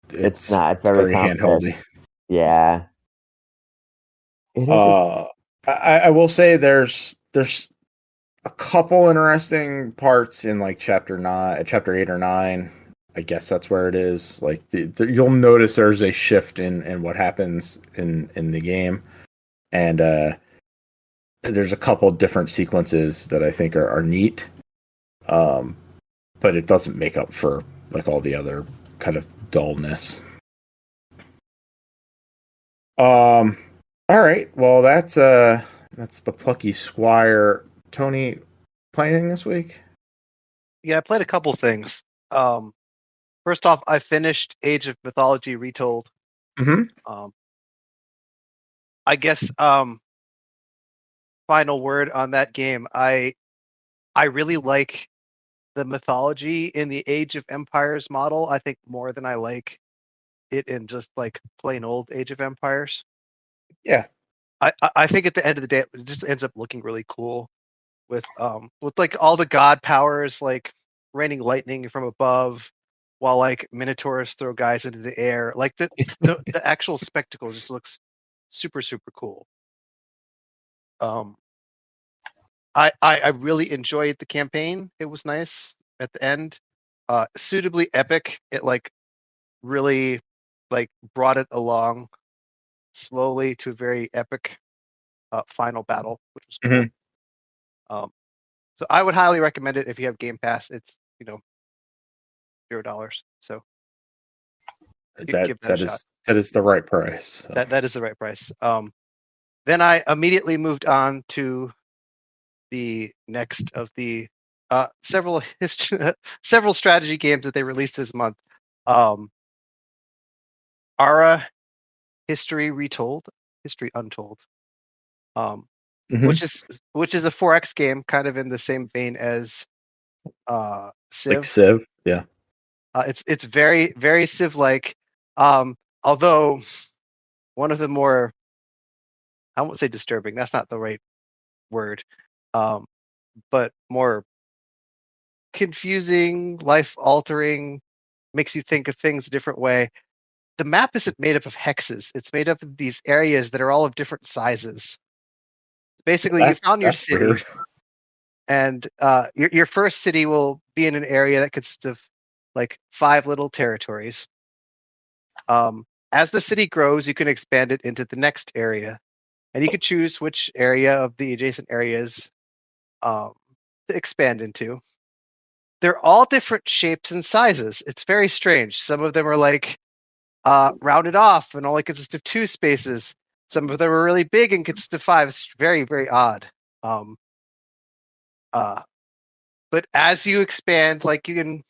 It's it's not. It's very very complex. handheldy. Yeah, it is. Uh, I will say there's a couple interesting parts in like chapter 8 or 9. I guess that's where it is. Like you'll notice there's a shift in what happens in the game, and there's a couple different sequences that I think are neat. Um, but it doesn't make up for like all the other kind of dullness. All right. Well, that's the Plucky Squire Tony, play anything this week? Yeah, I played a couple things. First off, I finished Age of Mythology Retold. Mm-hmm. I guess final word on that game. I really like the mythology in the Age of Empires model. I think more than I like it in just like plain old Age of Empires. Yeah. I think at the end of the day, it just ends up looking really cool with like all the god powers like raining lightning from above, while like minotaurs throw guys into the air. Like the actual spectacle just looks super cool. I really enjoyed the campaign. It was nice at the end. Suitably epic. It like really like brought it along slowly to a very epic final battle, which was cool. Mhm. So I would highly recommend it if you have Game Pass. It's $0. So give that a shot. That is the right price. So. That is the right price. Then I immediately moved on to the next of the several several strategy games that they released this month. Ara History Retold, History Untold, which is a 4X game, kind of in the same vein as Civ. Like Civ, yeah. It's very very Civ-like, although one of the more, I won't say disturbing, that's not the right word, but more confusing, life-altering, makes you think of things a different way. The map isn't made up of hexes. It's made up of these areas that are all of different sizes. Basically, you found your city, weird. and your first city will be in an area that consists of like 5 little territories. As the city grows, you can expand it into the next area, and you can choose which area of the adjacent areas to expand into. They're all different shapes and sizes. It's very strange. Some of them are like rounded off and only consist of 2 spaces. Some of them are really big and consist of 5. It's very, very odd. But as you expand, like you can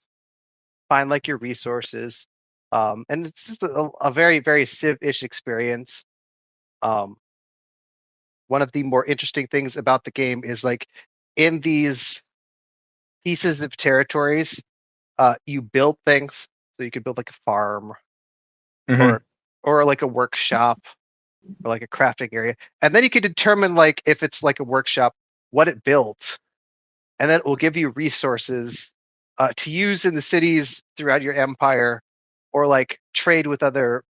find like your resources, and it's just a very, very Civ-ish experience. One of the more interesting things about the game is like in these pieces of territories, you build things. So you could build like a farm, or like a workshop, or like a crafting area, and then you can determine like if it's like a workshop, what it builds, and then it will give you resources to use in the cities throughout your empire, or like trade with other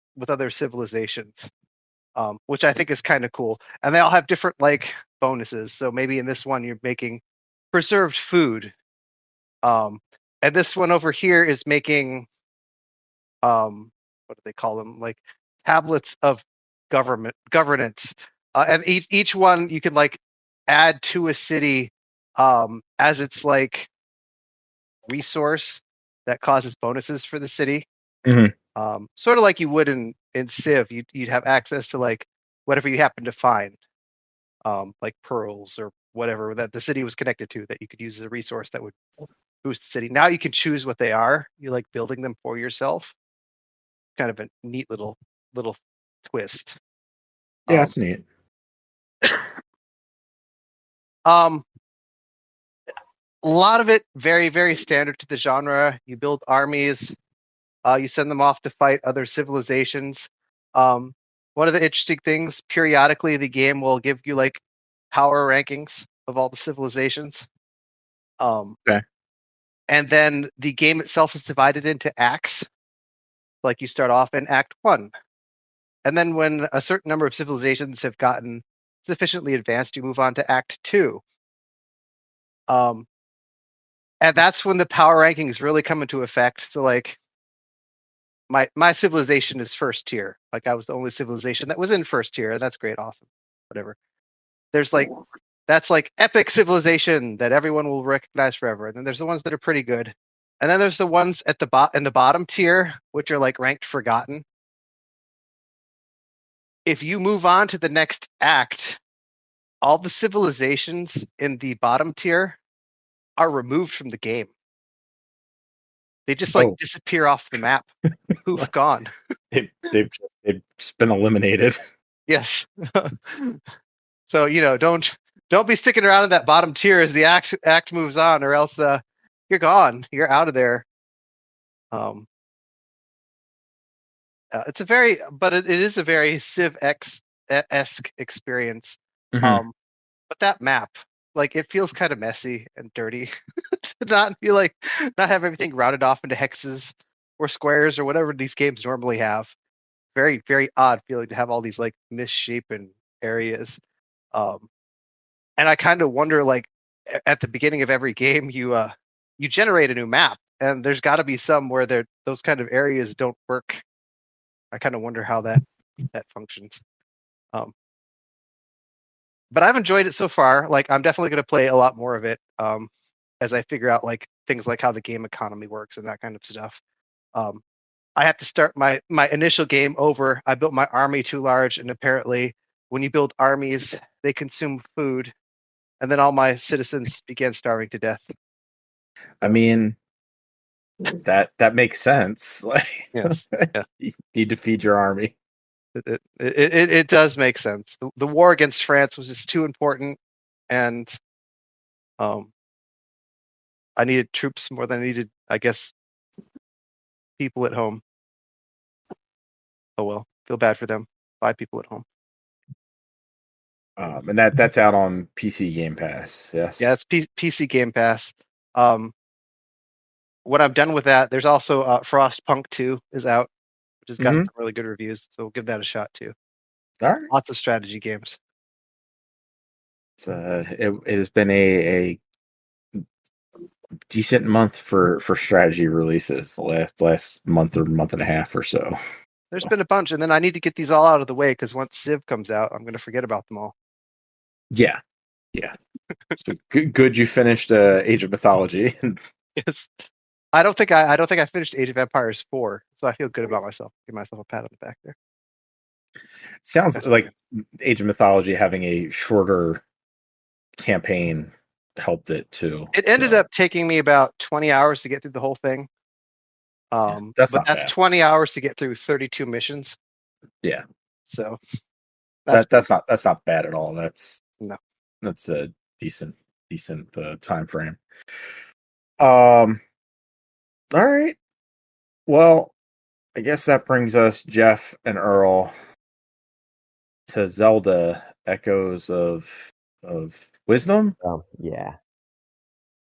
civilizations, which I think is kind of cool. And they all have different like bonuses. So maybe in this one you're making preserved food, and this one over here is making what do they call them, like tablets of governance, and each one you can like add to a city as its like resource that causes bonuses for the city. Sort of like you would in Civ. You'd have access to like whatever you happen to find, like pearls or whatever that the city was connected to, that you could use as a resource that would boost the city. Now you can choose what they are. You like building them for yourself. Kind of a neat little twist. Yeah, that's neat. A lot of it very, very standard to the genre. You build armies, you send them off to fight other civilizations. One of the interesting things, periodically the game will give you like power rankings of all the civilizations. Okay. And then the game itself is divided into acts. Like you start off in Act 1. And then when a certain number of civilizations have gotten sufficiently advanced, you move on to Act 2. And that's when the power rankings really come into effect. So like my civilization is first tier. Like I was the only civilization that was in first tier, and that's great, awesome, whatever. There's like, that's like epic civilization that everyone will recognize forever. And then there's the ones that are pretty good. And then there's the ones at the in the bottom tier, which are like ranked forgotten. If you move on to the next act, all the civilizations in the bottom tier are removed from the game. They just like disappear off the map. Poof, gone. They've just been eliminated. Yes. So don't be sticking around in that bottom tier as the act moves on, or else you're gone. You're out of there. It's a very, but it is a very Civ X-esque experience. Mhm. But that map, like, it feels kind of messy and dirty to not feel like not have everything routed off into hexes or squares or whatever these games normally have. Very, very odd feeling to have all these like misshapen areas. And I kind of wonder, like, at the beginning of every game, you generate a new map, and there's got to be some where those kind of areas don't work. I kind of wonder how that functions. But I've enjoyed it so far. Like, I'm definitely going to play a lot more of it as I figure out like things like how the game economy works and that kind of stuff. I have to start my initial game over. I built my army too large, and apparently, when you build armies, they consume food, and then all my citizens began starving to death. I mean, that makes sense. Like, Yes, yeah. you need to feed your army. It does make sense. The war against France was just too important, and I needed troops more than I needed, I guess, people at home. Oh well, feel bad for them. 5 people at home. And that's out on PC Game Pass. Yes. Yeah, it's PC Game Pass. When I'm done with that, there's also Frostpunk 2 is out, which has gotten some really good reviews. So we'll give that a shot too. All right. Lots of strategy games. It has been a decent month for strategy releases. The last month or month and a half or so. There's been a bunch, and then I need to get these all out of the way because once Civ comes out, I'm going to forget about them all. Yeah. So good. You finished Age of Mythology. Yes. I don't think I finished Age of Empires 4, so I feel good about myself. Give myself a pat on the back there. Sounds like Age of Mythology having a shorter campaign helped it too. It ended up taking me about 20 hours to get through the whole thing. That's bad. 20 hours to get through 32 missions. Yeah. So that's not bad at all. That's a decent time frame. All right. Well, I guess that brings us, Jeff and Earl, to Zelda: Echoes of Wisdom. Yeah.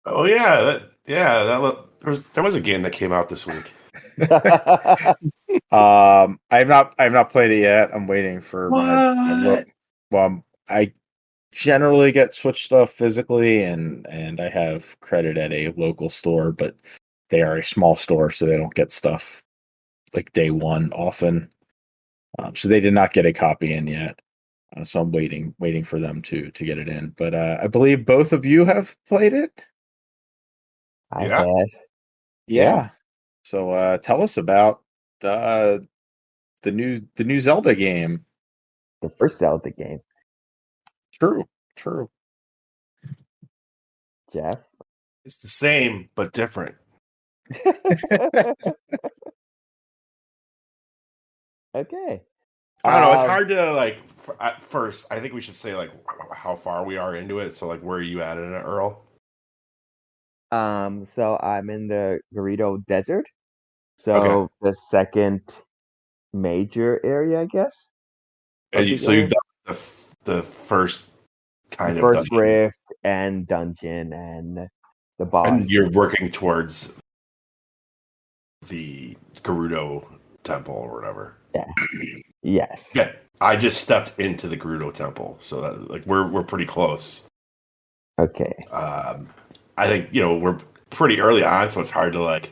Oh yeah, there was a game that came out this week. I've not played it yet. I'm waiting for I generally get Switch stuff physically, and I have credit at a local store, but they are a small store, so they don't get stuff like day one often. So they did not get a copy in yet. So I'm waiting for them to get it in. But I believe both of you have played it. I have. Yeah. So tell us about the new Zelda game. The first Zelda game. True. Jeff? It's the same but different. Okay. I don't know. It's hard to like. At first, I think we should say like how far we are into it. So like, where are you at in it, Earl? So I'm in the Gerudo Desert. So the second major area, I guess. So you've done the first kind of first rift and dungeon and the boss. And you're working towards the Gerudo Temple or whatever. Yeah. Yes. Yeah. I just stepped into the Gerudo Temple, so that like we're pretty close. Okay. I think we're pretty early on, so it's hard to like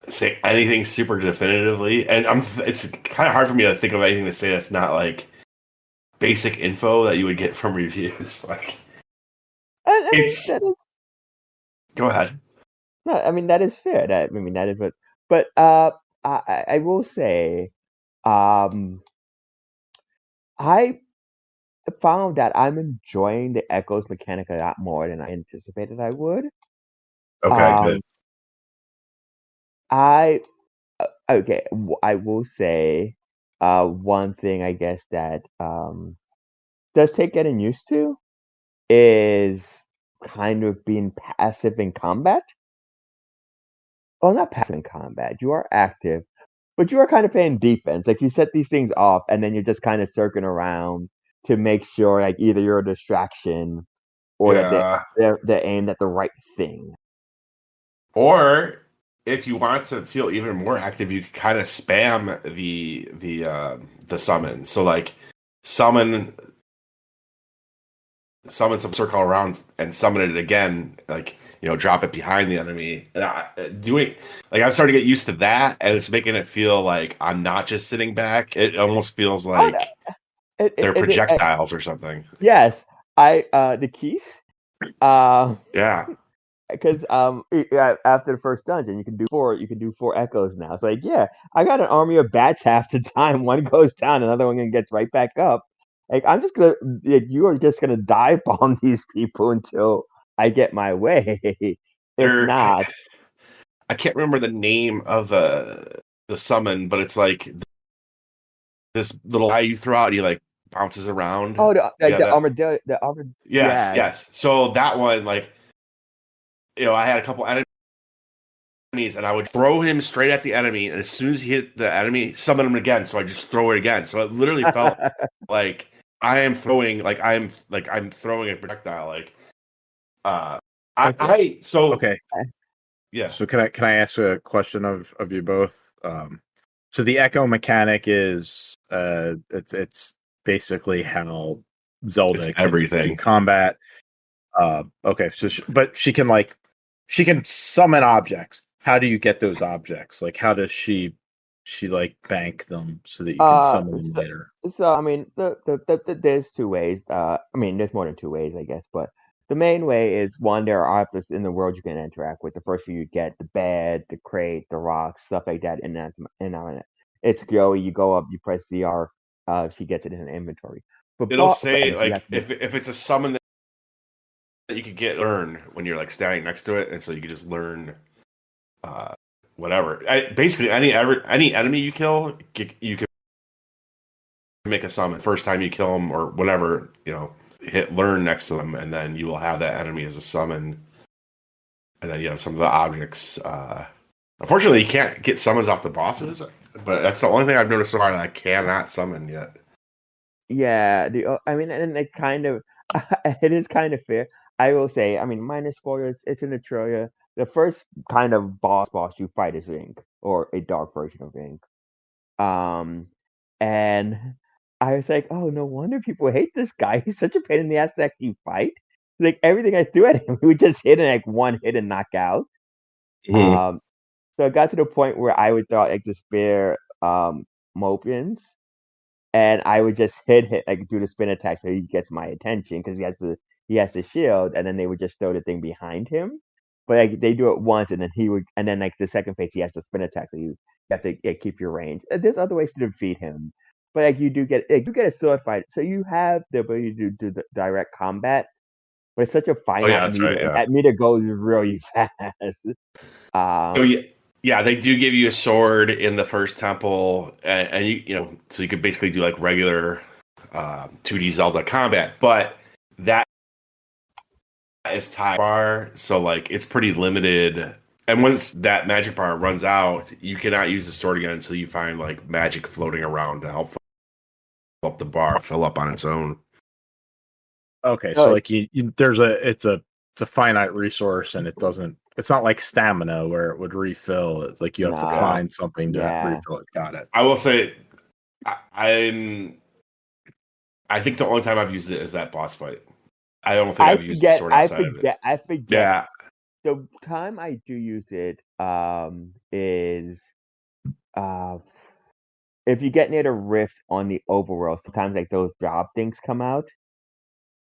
say anything super definitively, and it's kind of hard for me to think of anything to say that's not like basic info that you would get from reviews. Like, go ahead. No, I mean that is fair. That is what. But I will say, I found that I'm enjoying the echoes mechanic a lot more than I anticipated I would. Okay, good. Um, I okay. I will say, one thing I guess that does take getting used to is kind of being passive in combat. Well, not passive in combat. You are active, but you are kind of playing defense. Like you set these things off, and then you're just kind of circling around to make sure, like either you're a distraction or that Yeah. they're aimed at the right thing. Or if you want to feel even more active, you can kind of spam the summon. So like summon some circle around and summon it again, like drop it behind the enemy. And doing like I'm starting to get used to that, and it's making it feel like I'm not just sitting back. It almost feels Oh, no, like they're projectiles or something. yes, the keys. Yeah. Because after the first dungeon, you can do four. You can do 4 echoes now. It's like, yeah, I got an army of bats half the time. One goes down, another one gets right back up. Like I'm just gonna, like, you are just gonna dive bomb these people until I get my way. If They're not, I can't remember the name of the summon, but it's like this little guy you throw out and he like bounces around. oh, Yeah, the that armadillo, the armadillo. yes, Yeah. yes. So that one, like, I had a couple enemies and I would throw him straight at the enemy, and as soon as he hit the enemy, summon him again. So I just throw it again. So it literally felt like I'm throwing a projectile. Like Okay. Okay. Yeah. So can I ask a question of you both? So the echo mechanic is it's basically how Zelda It's can everything. combat. Okay, so but she can summon objects. How do you get those objects? Like how does she like bank them so that you can summon them later? So I mean, there's 2 ways. I mean, there's more than 2 ways, I guess. But the main way is, one, there are objects in the world you can interact with. The first few you get the bed, the crate, the rocks, stuff like that. And it's Joey. You go up, you press ZR. She gets it in an inventory. But It'll boss say fights, you have like to. if it's a summon that you could learn when you're like standing next to it, and so you could just learn whatever. Basically, any enemy you kill, you can make a summon. First time you kill them or whatever, hit learn next to them, and then you will have that enemy as a summon. And then some of the objects. Unfortunately, you can't get summons off the bosses, but that's the only thing I've noticed so far that I cannot summon yet. Yeah, I mean, and it kind of, it is kind of fair. I will say, I mean, minus spoilers, it's in the trailer. The first kind of boss you fight is Ink, or a dark version of Ink. Um, and I was like, oh, no wonder people hate this guy. He's such a pain in the ass to actually fight. Like everything I threw at him, he would just hit in like one hit and knock out. Mm-hmm. So it got to the point where I would throw out, like, the spare Mopians, and I would just hit like do the spin attack so he gets my attention because he has the shield, and then they would just throw the thing behind him. But like they do it once, and then like the second phase he has to spin attack, so you have to, keep your range. There's other ways to defeat him, but like you get a sword fight, so you have the ability to do the direct combat. But it's such a Oh yeah, finite that's meter, right. and Yeah. that meter goes really fast. So Um, yeah, they do give you a sword in the first temple, and so you could basically do like regular 2D Zelda combat, but that is time bar, so like it's pretty limited. And once that magic bar runs out, you cannot use the sword again until you find like magic floating around to help fill up the bar, fill up on its own. Okay, so no, like it's a finite resource, and it's not like stamina where it would refill. It's like you have to nah, find something to yeah. refill it. Got it. I will say, I think the only time I've used it is that boss fight. I don't think I I've used the forget. sword I outside of it. forget. I forget. Yeah. The time I do use it is uh if you get near the rifts on the overworld, sometimes like those job things come out.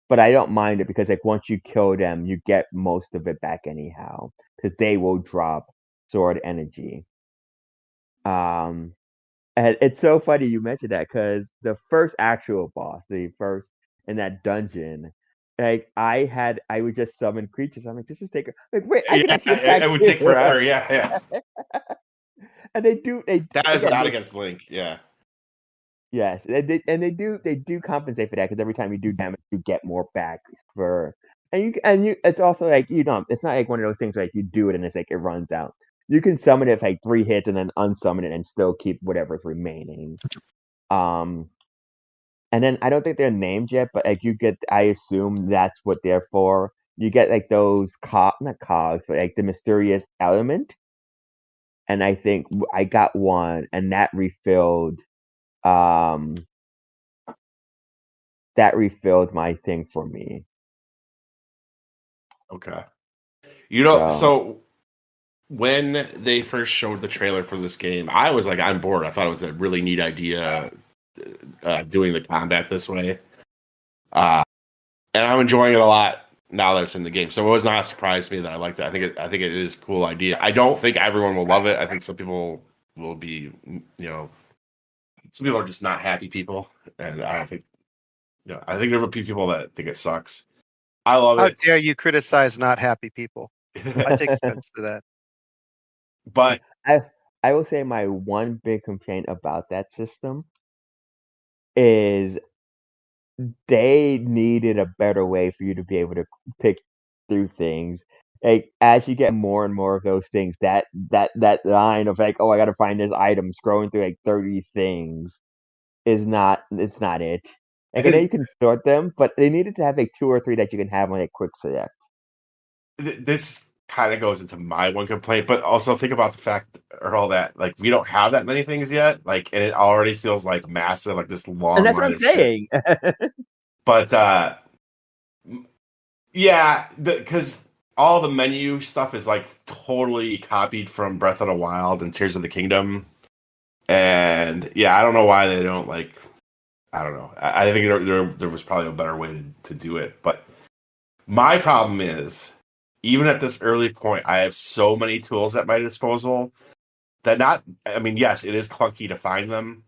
But I don't mind it because like once you kill them, you get most of it back anyhow because they will drop sword energy. Um, and it's so funny you mentioned that because the first actual boss, the first in that dungeon. Like I would just summon creatures. I'm like, this is taking like wait, I can Yeah, actually attack it would you. take forever. Yeah. And they That is again bad they against Link. Yeah. yes, they do compensate for that because every time you do damage, you get more back for and you it's also like you don't it's not like one of those things like you do it and it's like it runs out. You can summon it for like 3 hits and then unsummon it and still keep whatever's remaining. Um, and then I don't think they're named yet, but like you get, I assume that's what they're for. You get like those not cogs, but like the mysterious element. And I think I got one, and um that refilled my thing for me. Okay. You know, So so when they first showed the trailer for this game, I was like on board. I thought it was a really neat idea, doing the combat this way. Uh, and I'm enjoying it a lot now that it's in the game. So it was not a surprise to me that I liked it. I think it is a cool idea. I don't think everyone will love it. I think some people will be, some people are just not happy people, and I don't think, I think there will be people that think it sucks. I love How it. dare you criticize not happy people? I take offense to that. But I I will say my one big complaint about that system is they needed a better way for you to be able to pick through things. Like as you get more and more of those things, that line of like, oh, I gotta find this item, scrolling through like 30 things is not it's not it. Like I know you can sort them, but they needed to have like 2 or 3 that you can have on a quick select. this kind of goes into my one complaint, but also think about the fact or all that, like, we don't have that many things yet, like, and it already feels like massive, like this And long that's what line I'm of shit. saying. But yeah, because all the menu stuff is like totally copied from Breath of the Wild and Tears of the Kingdom, and yeah, I don't know why they don't like. I don't know. I think there was probably a better way to do it, but my problem is, even at this early point, I have so many tools at my disposal that I mean, yes, it is clunky to find them,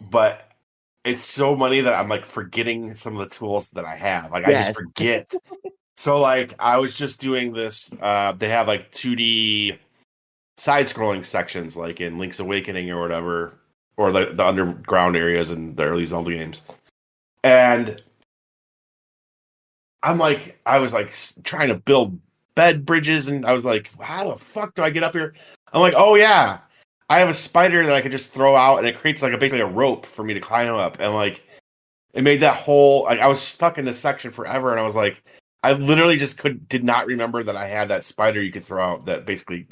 but it's so many that I'm like forgetting some of the tools that I have. Like, I just Yes. forget. So, like, I was just doing this. They have like 2D side scrolling sections, like in Link's Awakening or whatever, or the underground areas in the early Zelda games. And I was like trying to build bed bridges, and I was like, how the fuck do I get up here? I'm like, oh yeah, I have a spider that I could just throw out, and it creates like basically a rope for me to climb up, and like it made that whole like I was stuck in this section forever, and I was like, I literally just did not remember that I had that spider you could throw out that basically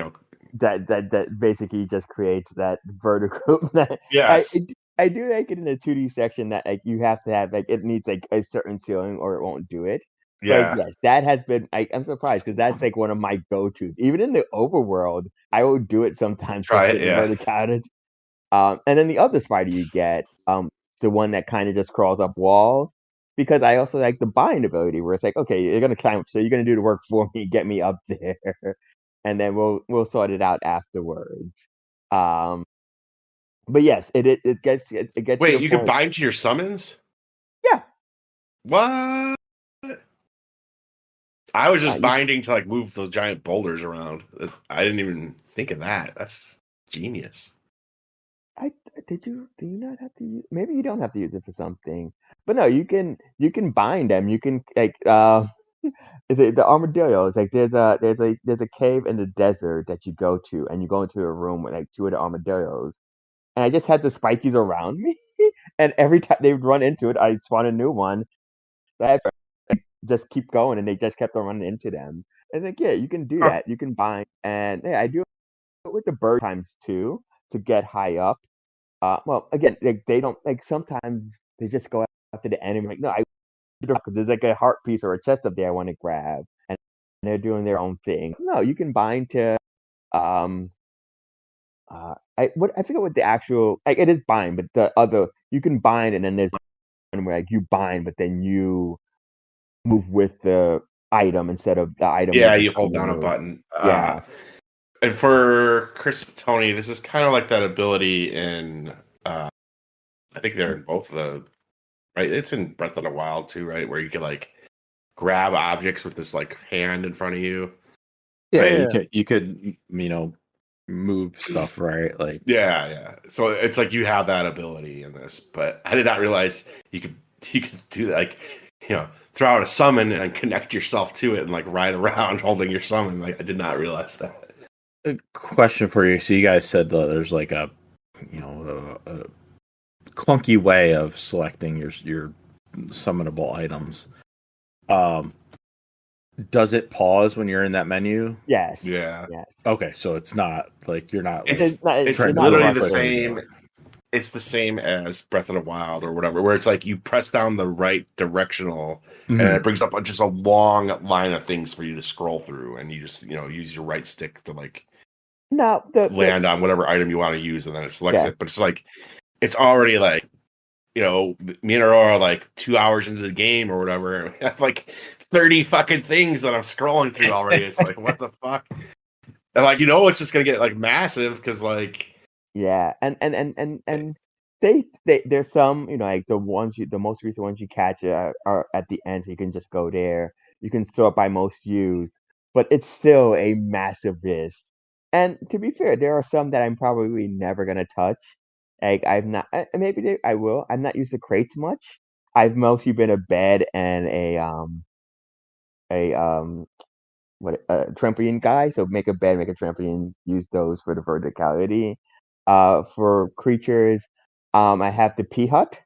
That basically just creates that vertical. That yes, I do like it in the 2D section that like you have to have like it needs like a certain ceiling or it won't do it. But like, yeah, yes, that has been I'm surprised because that's like one of my go-tos. Even in the overworld, I will do it sometimes try just it, get the yeah, verticality. And then the other spider you get, the one that kind of just crawls up walls. Because I also like the bind ability where it's like, okay, you're gonna climb, so you're gonna do the work for me, get me up there, and then we'll sort it out afterwards. Um, but yes, it gets to Wait, the you could point. bind to your summons? Yeah, What? I was yeah. just binding to like move those giant boulders around. I didn't even think of that. That's genius. I do you not have to use? Maybe you don't have to use it for something. But no, you can bind them. You can like is it the armadillos? Like there's a cave in the desert that you go to, and you go into a room with like 2 of the armadillos. And I just had the spikies around me, and every time they would run into it, I spawn a new one. So I had to just keep going, and they just kept on running into them. And like, yeah, you can do Huh. that. You can bind, and yeah, I do it with the bird times too to get high up. Well, again, like they don't like sometimes they just go after the enemy. Like, no, I because there's like a heart piece or a chest up there I want to grab, and they're doing their own thing. No, you can bind to um I forget what the actual like it is bind, but the other you can bind and then there's one where like you bind, but then you move with the item instead of the item Yeah, moving you on hold down a you. button. Yeah, And for Chris and Tony, this is kind of like that ability in. I think they're in both the right? It's in Breath of the Wild too, right? Where you can like grab objects with this like hand in front of you. Yeah, you could move stuff, right? Like Yeah. So it's like you have that ability in this, but I did not realize you could do that, like throw out a summon and connect yourself to it and like ride around holding your summon. Like I did not realize that. a question for you. So you guys said that there's like a clunky way of selecting your summonable items. Does it pause when you're in that menu? Yes. Yeah. Yes. Okay, so it's not like you're not like It's trying to literally look the like same. It's the same as Breath of the Wild or whatever, where it's like you press down the right directional, and it brings up just a long line of things for you to scroll through, and you just use your right stick to like No, land on whatever item you want to use, and then it selects Yeah. it. But it's like it's already like me and Aurora are like 2 hours into the game or whatever, and we have like 30 fucking things that I'm scrolling through already. It's like what the fuck, and like it's just gonna get like massive because like. Yeah, and they there's some like the most recent ones you catch are at the end, so you can just go there. You can sort by most used, but it's still a massive list. And to be fair, there are some that I'm probably never gonna touch. Like I've not, I will. I'm not used to crates much. I've mostly been a bed and a what a trampoline guy. So make a bed, make a trampoline, use those for the verticality. For creatures, I have the pea hut.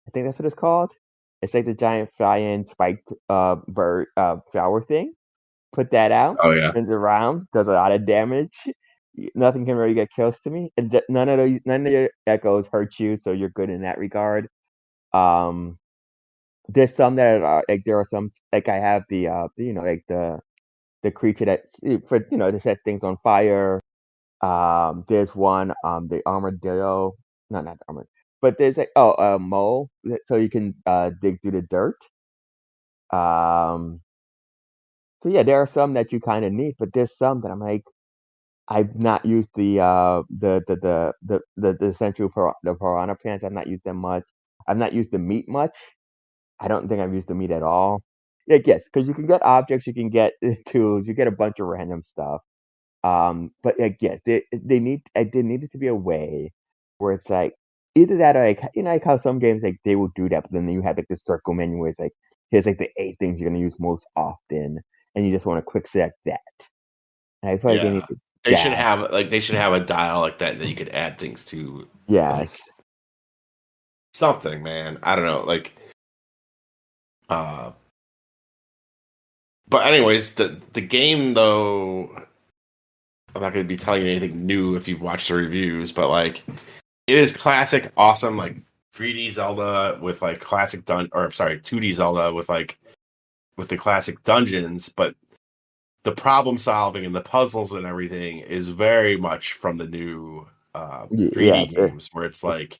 I think that's what it's called. It's like the giant flying spiked bird flower thing. Put that out, Oh yeah. turns around, does a lot of damage. Nothing can really get close to me. None of your echoes hurt you, so you're good in that regard. Um, there's some that are like there are some like I have like the creature that for to set things on fire. There's one the armadillo, no, not the armadillo, but there's a mole so you can dig through the dirt. Um, so yeah, there are some that you kind of need, but there's some that I'm like I've not used the central the piranha plants. I've not used them much. I've not used the meat much. I don't think I've used the meat at all. Yeah, yes, because you can get objects, you can get tools, you get a bunch of random stuff. But like, yes, there needed to be a way where it's like either that or like like how some games like they will do that, but then you have like the circle menu where it's like here's like the 8 things you're gonna use most often, and you just want to quick select that. And I feel like they need to. They should have a dial like that you could add things to. Yes. Like, something, man. I don't know, like but anyways, the game though, I'm not going to be telling you anything new if you've watched the reviews, but like it is classic, awesome, like 3D Zelda with like classic 2D Zelda with the classic dungeons, but the problem solving and the puzzles and everything is very much from the new 3D games, where it's like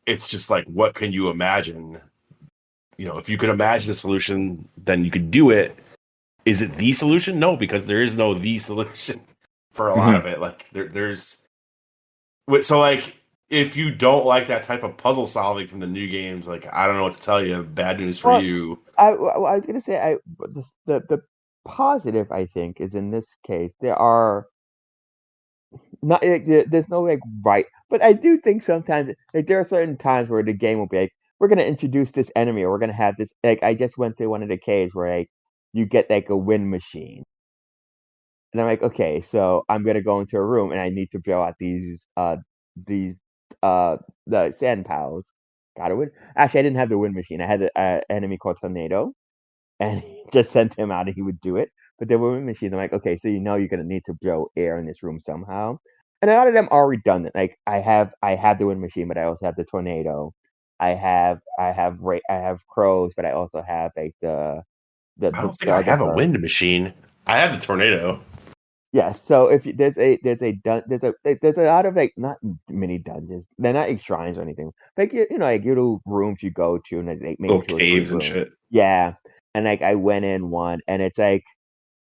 it's just like what can you imagine? If you could imagine a solution, then you could do it. Is it the solution? No, because there is no the solution for a lot of it. Like there's so like if you don't like that type of puzzle solving from the new games, like I don't know what to tell you. Bad news for you. I was gonna say the positive I think is in this case there are not there's no like right, but I do think sometimes like there are certain times where the game will be like we're gonna introduce this enemy or we're gonna have this like I just went through one of the caves where like you get like a wind machine. And I'm like, okay, so I'm gonna go into a room and I need to blow out these the sand pals. Got a win. Actually, I didn't have the wind machine. I had an enemy called Tornado, and just sent him out and he would do it. But there were wind machines. I'm like, okay, so you're gonna need to blow air in this room somehow. And a lot of them are redundant. Like I have the wind machine, but I also have the tornado. I have crows, but I also have like I don't think I have a wind machine. I have the tornado. Yeah, so if there's a lot of like not mini dungeons. They're not like shrines or anything. Like like little rooms you go to and like maybe Little caves and shit. Yeah, and like I went in one and it's like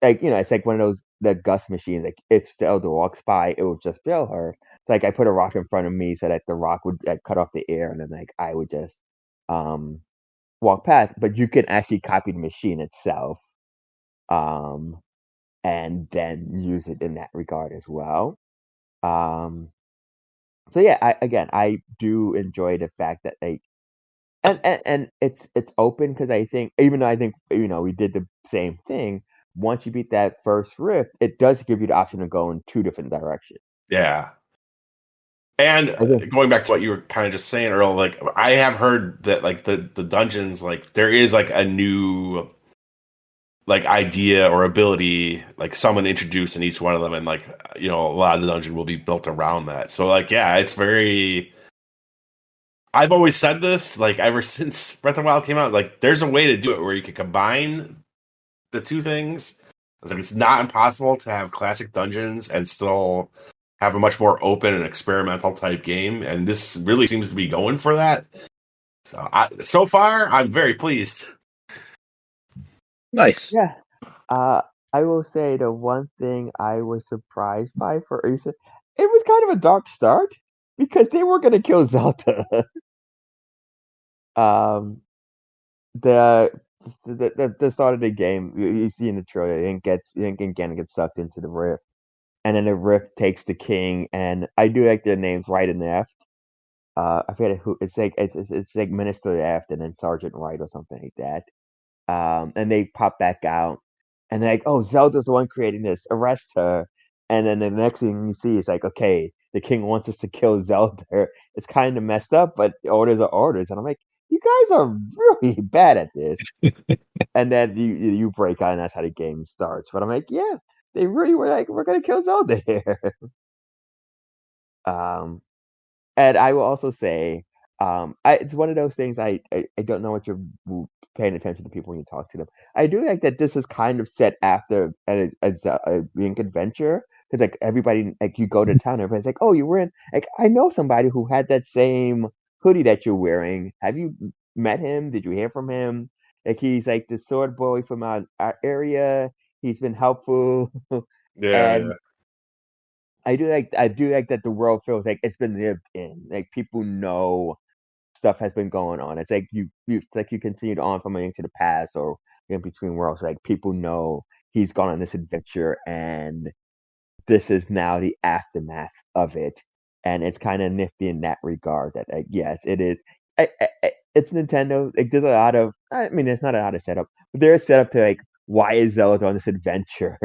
it's like one of those the gust machines. Like if Zelda walks by, it will just blow her. like I put a rock in front of me so that the rock would cut off the air, and then like I would just walk past. But you can actually copy the machine itself, and then use it in that regard as well. Um, so yeah, I do enjoy the fact that like and it's open because I think even though I think we did the same thing. Once you beat that first rift, it does give you the option to go in two different directions. Yeah. And I think going back to what you were kind of just saying, Earl, like I have heard that like the dungeons, like there is like a new like idea or ability, like someone introduced in each one of them, and like a lot of the dungeon will be built around that. So like yeah, it's very. I've always said this, like ever since Breath of the Wild came out, like there's a way to do it where you can combine the two things. It's like it's not impossible to have classic dungeons and still have a much more open and experimental type game, and this really seems to be going for that. So far, I'm very pleased. Nice. yeah. I will say the one thing I was surprised by for Asa, it was kind of a dark start because they were gonna kill Zelda. um, the the start of the game, you see in the trailer, Ganon gets sucked into the rift, and then the rift takes the king, and I do like their names right and left. I forget who it's like Minister Left and then Sergeant Right or something like that. And they pop back out, and they're like, "Oh, Zelda's the one creating this. Arrest her." And then the next thing you see is like, "Okay, the king wants us to kill Zelda." It's kind of messed up, but orders are orders, and I'm like, "You guys are really bad at this." And then you break out, and that's how the game starts. But I'm like, "Yeah, they really were like, we're gonna kill Zelda here." um, And I will also say, it's one of those things I don't know what you're paying attention to people when you talk to them. I do like that this is kind of set after a Link adventure because like everybody like you go to town, everybody's like, oh, you were in like I know somebody who had that same hoodie that you're wearing. Have you met him? Did you hear from him? Like he's like the sword boy from our area. He's been helpful, Yeah, yeah. and I do like that the world feels like it's been lived in. Like people know stuff has been going on. It's like it's like you continued on from a Link to the Past or in between worlds. Like people know he's gone on this adventure and this is now the aftermath of it. And it's kind of nifty in that regard that like yes, it is. It's Nintendo. Like there's a lot of I mean, there's not a lot of setup, but there is setup to like why is Zelda on this adventure?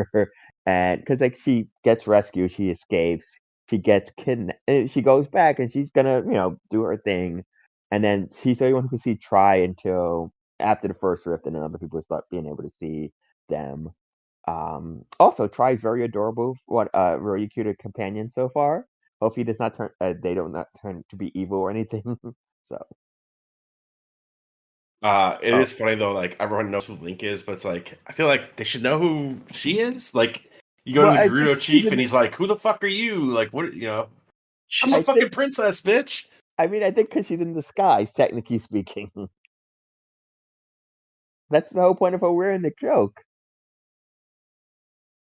And because like she gets rescued, she escapes, she gets kidnapped, she goes back, and she's gonna do her thing, and then she's the only one who can see Try until after the first rift, and then other people start being able to see them. Also, Try's very adorable. What really cute a companion so far. Hopefully, does not turn. They don't not turn to be evil or anything. So, It oh, is funny though, like everyone knows who Link is, but it's like I feel like they should know who she is. Like you go to well, the I think Gerudo she's chief in. and he's like, "Who the fuck are you? Like what? I'm a I fucking think. princess, bitch." I mean, I think because she's in disguise, technically speaking. That's the whole point of her wearing the cloak.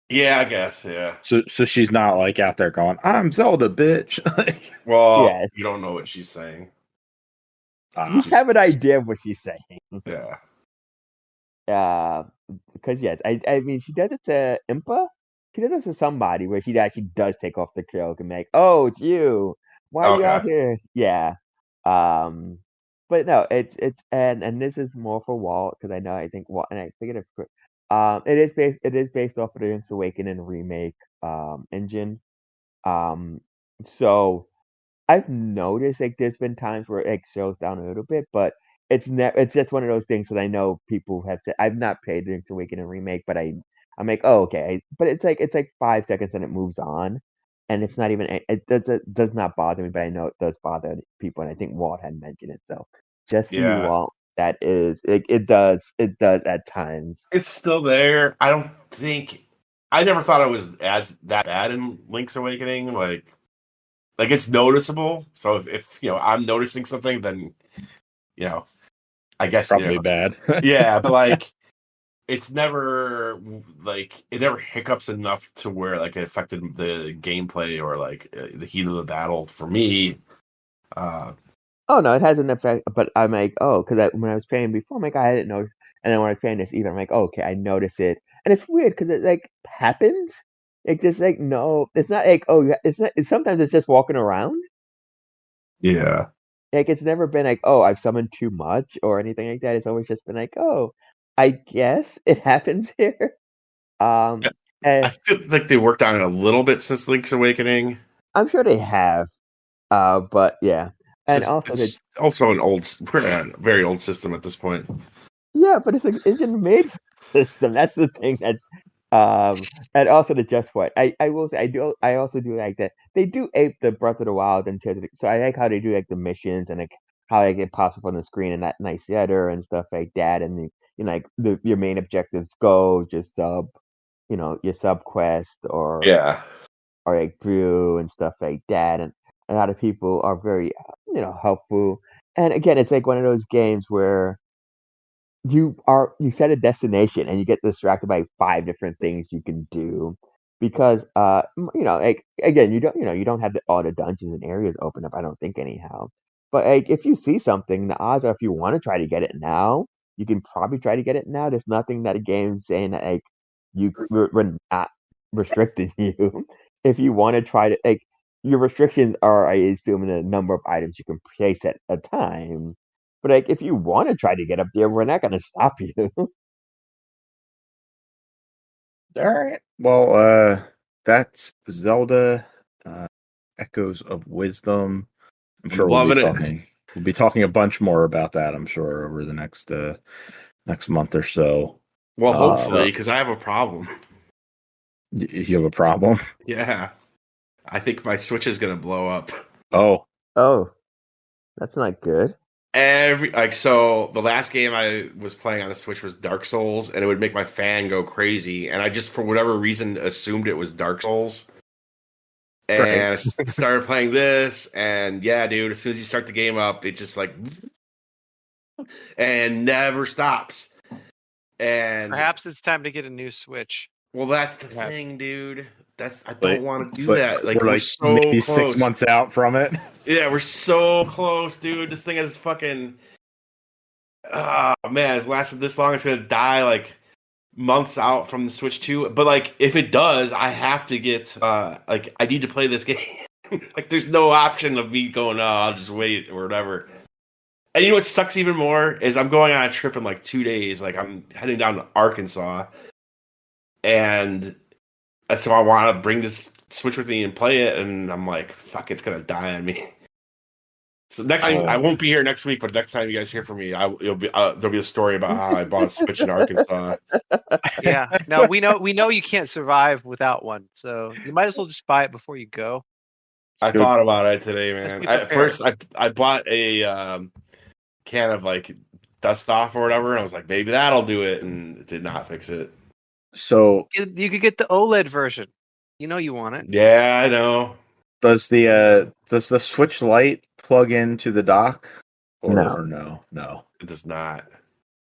Yeah, I guess. Yeah. So she's not like out there going, "I'm Zelda, bitch." Like, Well, Yes, you don't know what she's saying. you ah, She's have an idea of what she's saying. yeah, Uh, because yes, I mean she does it to Impa. She does it to somebody where she actually does take off the cloak and make, oh, it's you. Why are you out okay. here? Yeah. Um, but no, it's and this is more for Walt because I think Walt and I figured it is based off of the Link's Awakening remake engine. Um, so I've noticed like there's been times where it slows down a little bit, but it's just one of those things that I know people have said. I've not played Link's Awakening remake, but I'm like, oh, okay. But it's like 5 seconds and it moves on, and it's not even it does not bother me, but I know it does bother people, and I think Walt had mentioned it. So just for you, Yeah, Walt, that is it does at times. it's still there. I don't think I never thought it was as that bad in Link's Awakening. Like it's noticeable. So if I'm noticing something, then you know I guess probably bad. yeah. But like it's never like it never hiccups enough to where like it affected the gameplay or like the heat of the battle for me. Oh no, it has an effect, but I'm like, oh, because when I was playing before, I'm like, I didn't know, and then when I was playing this even, I'm like, oh, okay, I notice it, and it's weird because it like happens. It just like no, it's not like oh, it's not. Sometimes it's just walking around. Yeah. Like it's never been like oh, I've summoned too much or anything like that. It's always just been like oh, I guess it happens here. Um, I and feel like they worked on it a little bit since Link's Awakening. I'm sure they have. But yeah, and also the It's also an old, very old system at this point. yeah, but it's an engine made system. That's the thing that and also the Just What. I will say I also do like that. They do ape the Breath of the Wild in terms of so I like how they do like the missions and like how they get possible on the screen and that nice header and stuff like that and like your main objectives go just your sub quest Yeah. or like brew and stuff like that and a lot of people are very helpful. And again, it's like one of those games where you set a destination and you get distracted by five different things you can do because like again you don't have all the dungeons and areas open up I don't think anyhow but like if you see something the odds are if you want to try to get it now you can probably try to get it now there's nothing that a game's saying that like we're not restricting you if you want to try to like your restrictions are I assume the number of items you can place at a time but like, if you want to try to get up there, we're not going to stop you. All right. Well, that's Zelda Echoes of Wisdom. I'm sure Loving it. we'll be talking a bunch more about that, I'm sure, over the next month or so. Well, hopefully, because I have a problem. You have a problem? Yeah. I think my Switch is going to blow up. Oh. Oh, that's not good. So the last game I was playing on the Switch was Dark Souls, and it would make my fan go crazy, and I just for whatever reason assumed it was Dark Souls. And Right. I started playing this, and yeah, dude, as soon as you start the game up, it just like and never stops. And Perhaps it's time to get a new Switch. well, that's the thing, dude. I don't want to do that. Like we're so maybe close. 6 months out from it. Yeah, we're so close, dude. This thing has fucking. Oh man, it's lasted this long. It's gonna die like months out from the Switch 2. But like, if it does, I have to get. Like, I need to play this game. Like, there's no option of me going. Oh, I'll just wait or whatever. And you know what sucks even more is I'm going on a trip in like 2 days. Like, I'm heading down to Arkansas, and so I want to bring this Switch with me and play it. And I'm like, fuck, it's gonna die on me. So next time I won't be here next week, but next time you guys hear from me, there'll be a story about how I bought a Switch in Arkansas. Yeah, no, we know you can't survive without one, so you might as well just buy it before you go. I thought about it today, man. be At prepared. first, I bought a can of like dust off or whatever, and I was like, maybe that'll do it, and it did not fix it. So You could get the OLED version. You know you want it. Yeah, I know. does the Switch Lite plug into the dock? No. No. It does not.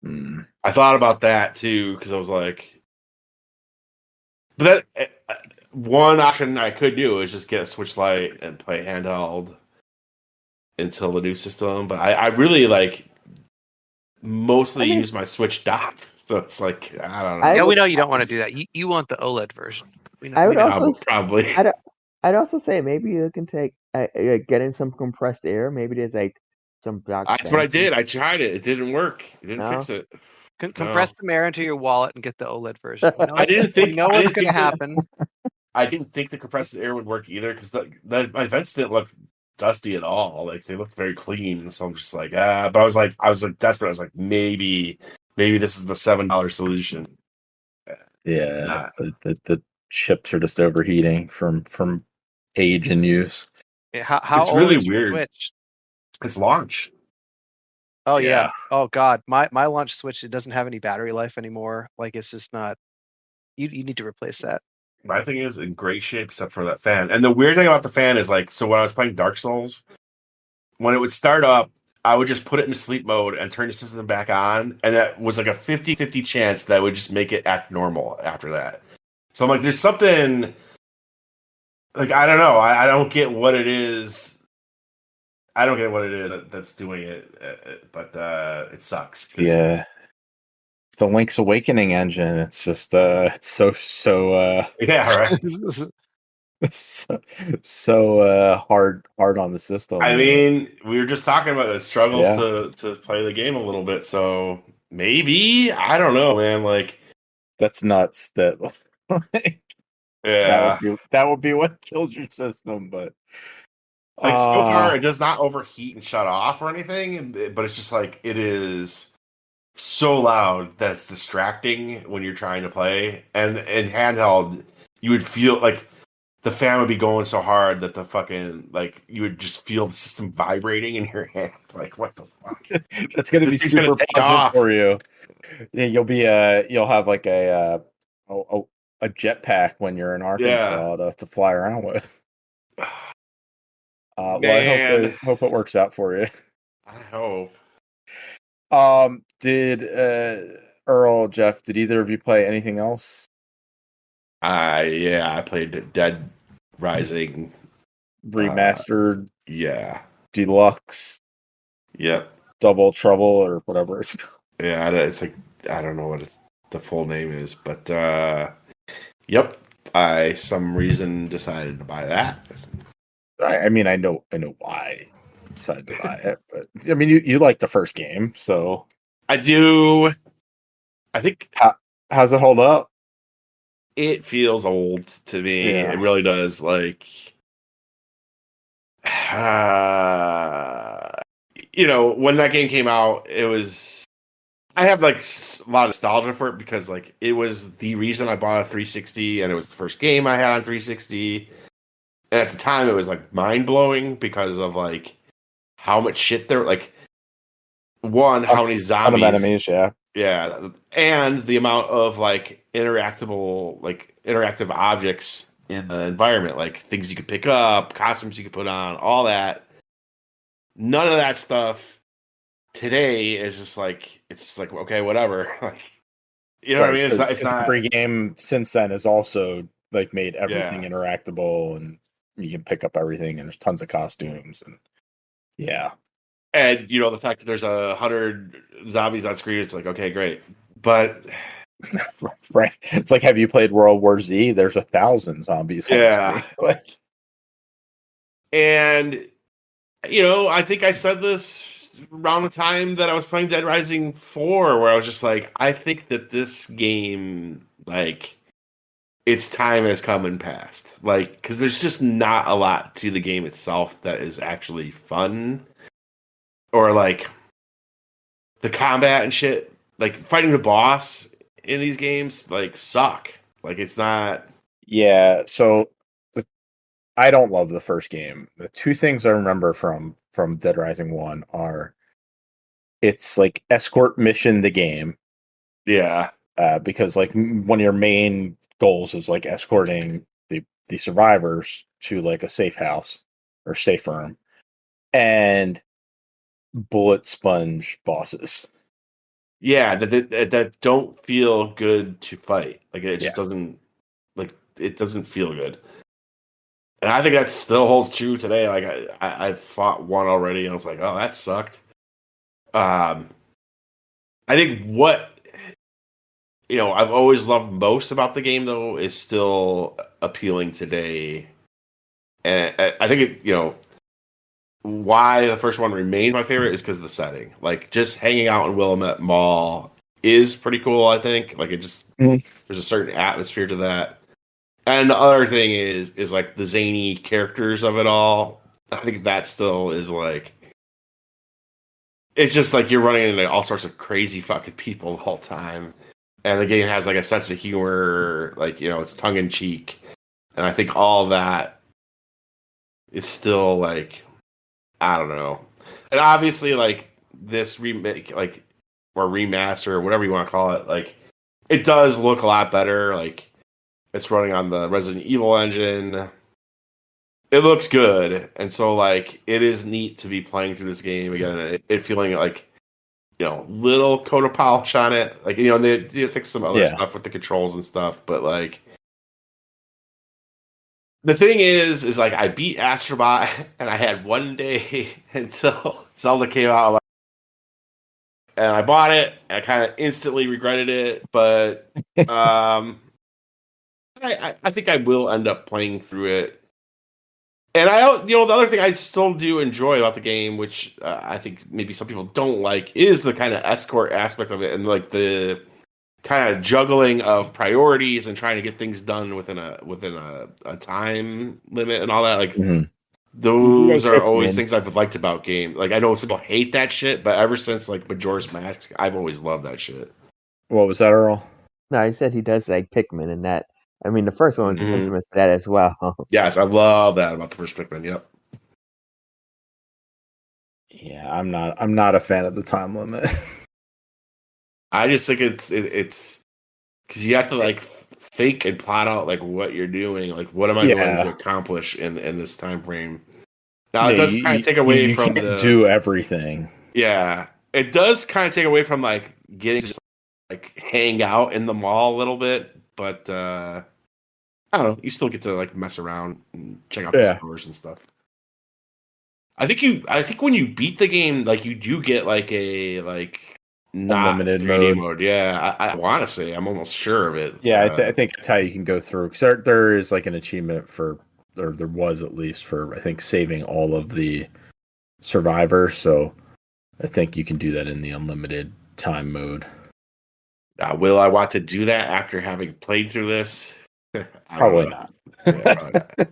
Mm. I thought about that too because I was like, but that one option I could do is just get a Switch Lite and play handheld until the new system. But I really like mostly use my Switch docked, so it's like I don't know. Yeah, we know you don't want to do that. You want the OLED version. We know, I would we know. also Probably. I'd also say maybe you can take getting some compressed air. Maybe there's like some dock. That's what I did. I tried it. It didn't work. It didn't fix it. Compress some air into your wallet and get the OLED version. We know I didn't think. we know what's going to happen. I didn't think the compressed air would work either because my vents didn't look dusty at all. Like they looked very clean. So I'm just like, but I was like desperate. I was like, maybe this is the $7 solution. Yeah, the chips are just overheating from age and use. Yeah, how It's old really is your weird. Switch? It's launch. Oh Yeah. yeah. Oh god, my launch Switch, it doesn't have any battery life anymore. Like it's just not. You need to replace that. My thing is in great shape except for that fan. And the weird thing about the fan is like, so when I was playing Dark Souls, when it would start up, I would just put it into sleep mode and turn the system back on, and that was like a 50-50 chance that would just make it act normal after that. So I'm like, there's something like I don't know. I don't get what it is. I don't get what it is that's doing it, but it sucks. Yeah, the Link's Awakening engine. It's just it's so Yeah, right. so hard on the system. I mean, we were just talking about the struggles Yeah. to play the game a little bit, so maybe I don't know, man. Like That's nuts. That yeah, that would be what kills your system. But like so far it does not overheat and shut off or anything, but it's just like it is so loud that it's distracting when you're trying to play. And in handheld, you would feel like the fan would be going so hard that the fucking like you would just feel the system vibrating in your hand. Like what the fuck? That's gonna be This thing's super gonna take positive off. for you. Yeah, you'll have like a jetpack when you're in Arkansas to fly around with. Well, I hope it works out for you. I hope. Did Earl, Jeff, did either of you play anything else? I played Dead Rising Remastered, yeah. Deluxe, Yep. Double Trouble, or whatever it's called. Yeah, it's like I don't know what the full name is, but yep. I some reason decided to buy that. I mean, I know why I decided to buy it, but I mean, you like the first game, so I do. I think how's it hold up? it feels old to me. Yeah. It really does. Like, when that game came out, it was. I have like a lot of nostalgia for it because like it was the reason I bought a 360, and it was the first game I had on 360. And at the time, it was like mind blowing because of like how much shit there. Like, how many zombies? Enemies, yeah. Yeah, and the amount of like interactive objects in the environment, like things you could pick up, costumes you could put on, all that. None of that stuff today is just like okay, whatever. Like, you know what I mean? It's not every game since then has also like made everything interactable, and you can pick up everything, and there's tons of costumes, and yeah. And the fact that there's 100 zombies on screen, it's like okay, great, but right. It's like, have you played World War Z? There's 1,000 zombies. Yeah. Like, and I think I said this around the time that I was playing Dead Rising 4, where I was just like, I think that this game, like, its time has come and passed. Like, because there's just not a lot to the game itself that is actually fun. Or, like, the combat and shit. Like, fighting the boss in these games, like, suck. Like, it's not... Yeah, so I don't love the first game. The two things I remember from Dead Rising 1 are it's like escort mission the game. Yeah. Because like one of your main goals is like escorting the survivors to like a safe house or safe room, and bullet sponge bosses. Yeah, that don't feel good to fight. Like it just doesn't feel good. And I think that still holds true today. Like I've fought one already, and I was like, oh, that sucked. I think what I've always loved most about the game though is still appealing today, and I think why the first one remains my favorite is because of the setting. Like just hanging out in Willamette Mall is pretty cool. I think like it just there's a certain atmosphere to that. And the other thing is like the zany characters of it all. I think that still is like, it's just like you're running into all sorts of crazy fucking people the whole time. And the game has like a sense of humor, like, it's tongue in cheek. And I think all that is still like, I don't know. And obviously like this remake, like, or remaster or whatever you want to call it, like it does look a lot better. Like, it's running on the Resident Evil engine. it looks good, and so like it is neat to be playing through this game again. And it feeling like little coat of polish on it. Like they fix some other stuff with the controls and stuff, but like the thing is like I beat Astro Bot, and I had one day until Zelda came out, and I bought it. And I kind of instantly regretted it, but I think I will end up playing through it. And the other thing I still do enjoy about the game, which I think maybe some people don't like, is the kind of escort aspect of it, and like the kind of juggling of priorities and trying to get things done within a time limit and all that. Like those are always things I've liked about games. Like I know some people hate that shit, but ever since like Majora's Mask, I've always loved that shit. What was that, Earl? No, he said he does like Pikmin, and that. I mean, the first one was infamous for that as well. Yes, I love that about the first Pikmin. Yep. Yeah, I'm not a fan of the time limit. I just think it's because you have to like think and plot out like what you're doing. Like, what am I going to accomplish in this time frame? Now it does kind of take away from the do everything. Yeah, it does kind of take away from like getting to just like hang out in the mall a little bit, but I don't know. You still get to like mess around and check out the stores and stuff. I think when you beat the game, like you do get like a not unlimited 3D mode. Yeah, I want to say I'm almost sure of it. Yeah, I think that's how you can go through. Because there is like an achievement for, or there was at least for, I think, saving all of the survivors. So I think you can do that in the unlimited time mode. Will I want to do that after having played through this? Probably not. Yeah, probably not.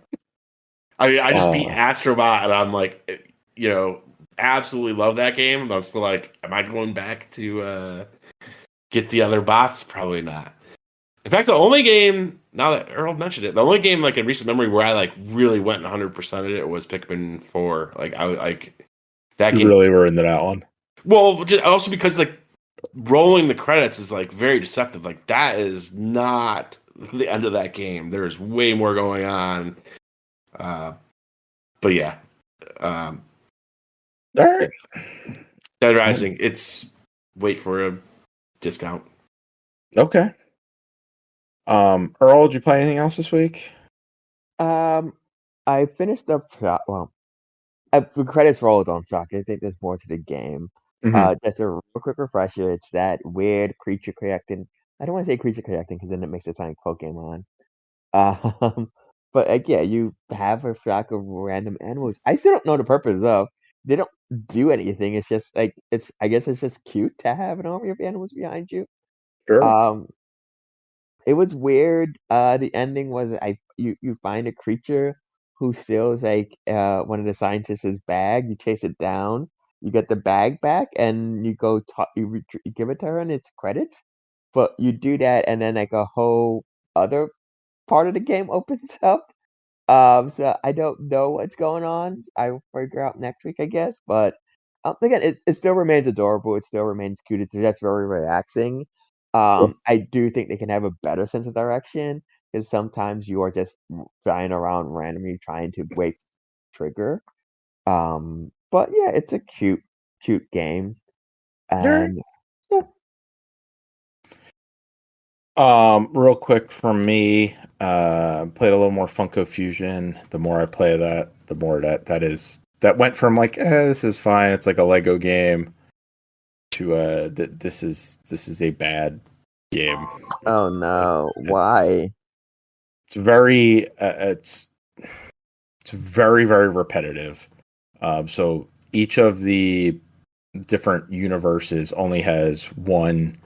I mean, I just beat Astro Bot, and I'm like, absolutely love that game. But I'm still like, am I going back to get the other bots? Probably not. In fact, the only game, now that Earl mentioned it, the only game like in recent memory where I like really went 100% of it was Pikmin 4. Like I like that game. You really were into that one. Well, also because like rolling the credits is like very deceptive. Like that is not the end of that game. There's way more going on. But yeah. All right. Dead Rising, it's wait for a discount. Okay. Earl, did you play anything else this week? I finished up. Well, the credits rolled on Shock. I think there's more to the game. Just a real quick refresher. It's that weird creature collecting. I don't want to say creature collecting because then it makes it sound like Pokemon. But like, yeah, you have a flock of random animals. I still don't know the purpose of. They don't do anything. It's just like I guess it's just cute to have an army of animals behind you. Sure. It was weird. The ending was you find a creature who steals like one of the scientists' bag. You chase it down. You get the bag back, and you go you give it to her, and it's credits. But you do that, and then like a whole other part of the game opens up. So I don't know what's going on. I'll figure out next week, I guess. But again, it still remains adorable. It still remains cute. That's very relaxing. I do think they can have a better sense of direction because sometimes you are just flying around randomly trying to wait trigger. But yeah, it's a cute game. And yeah. Real quick from me, played a little more Funko Fusion. The more I play that, the more that went from like, this is fine. It's like a Lego game to this is a bad game. Oh no! Why? It's very it's very, very repetitive. So each of the different universes only has one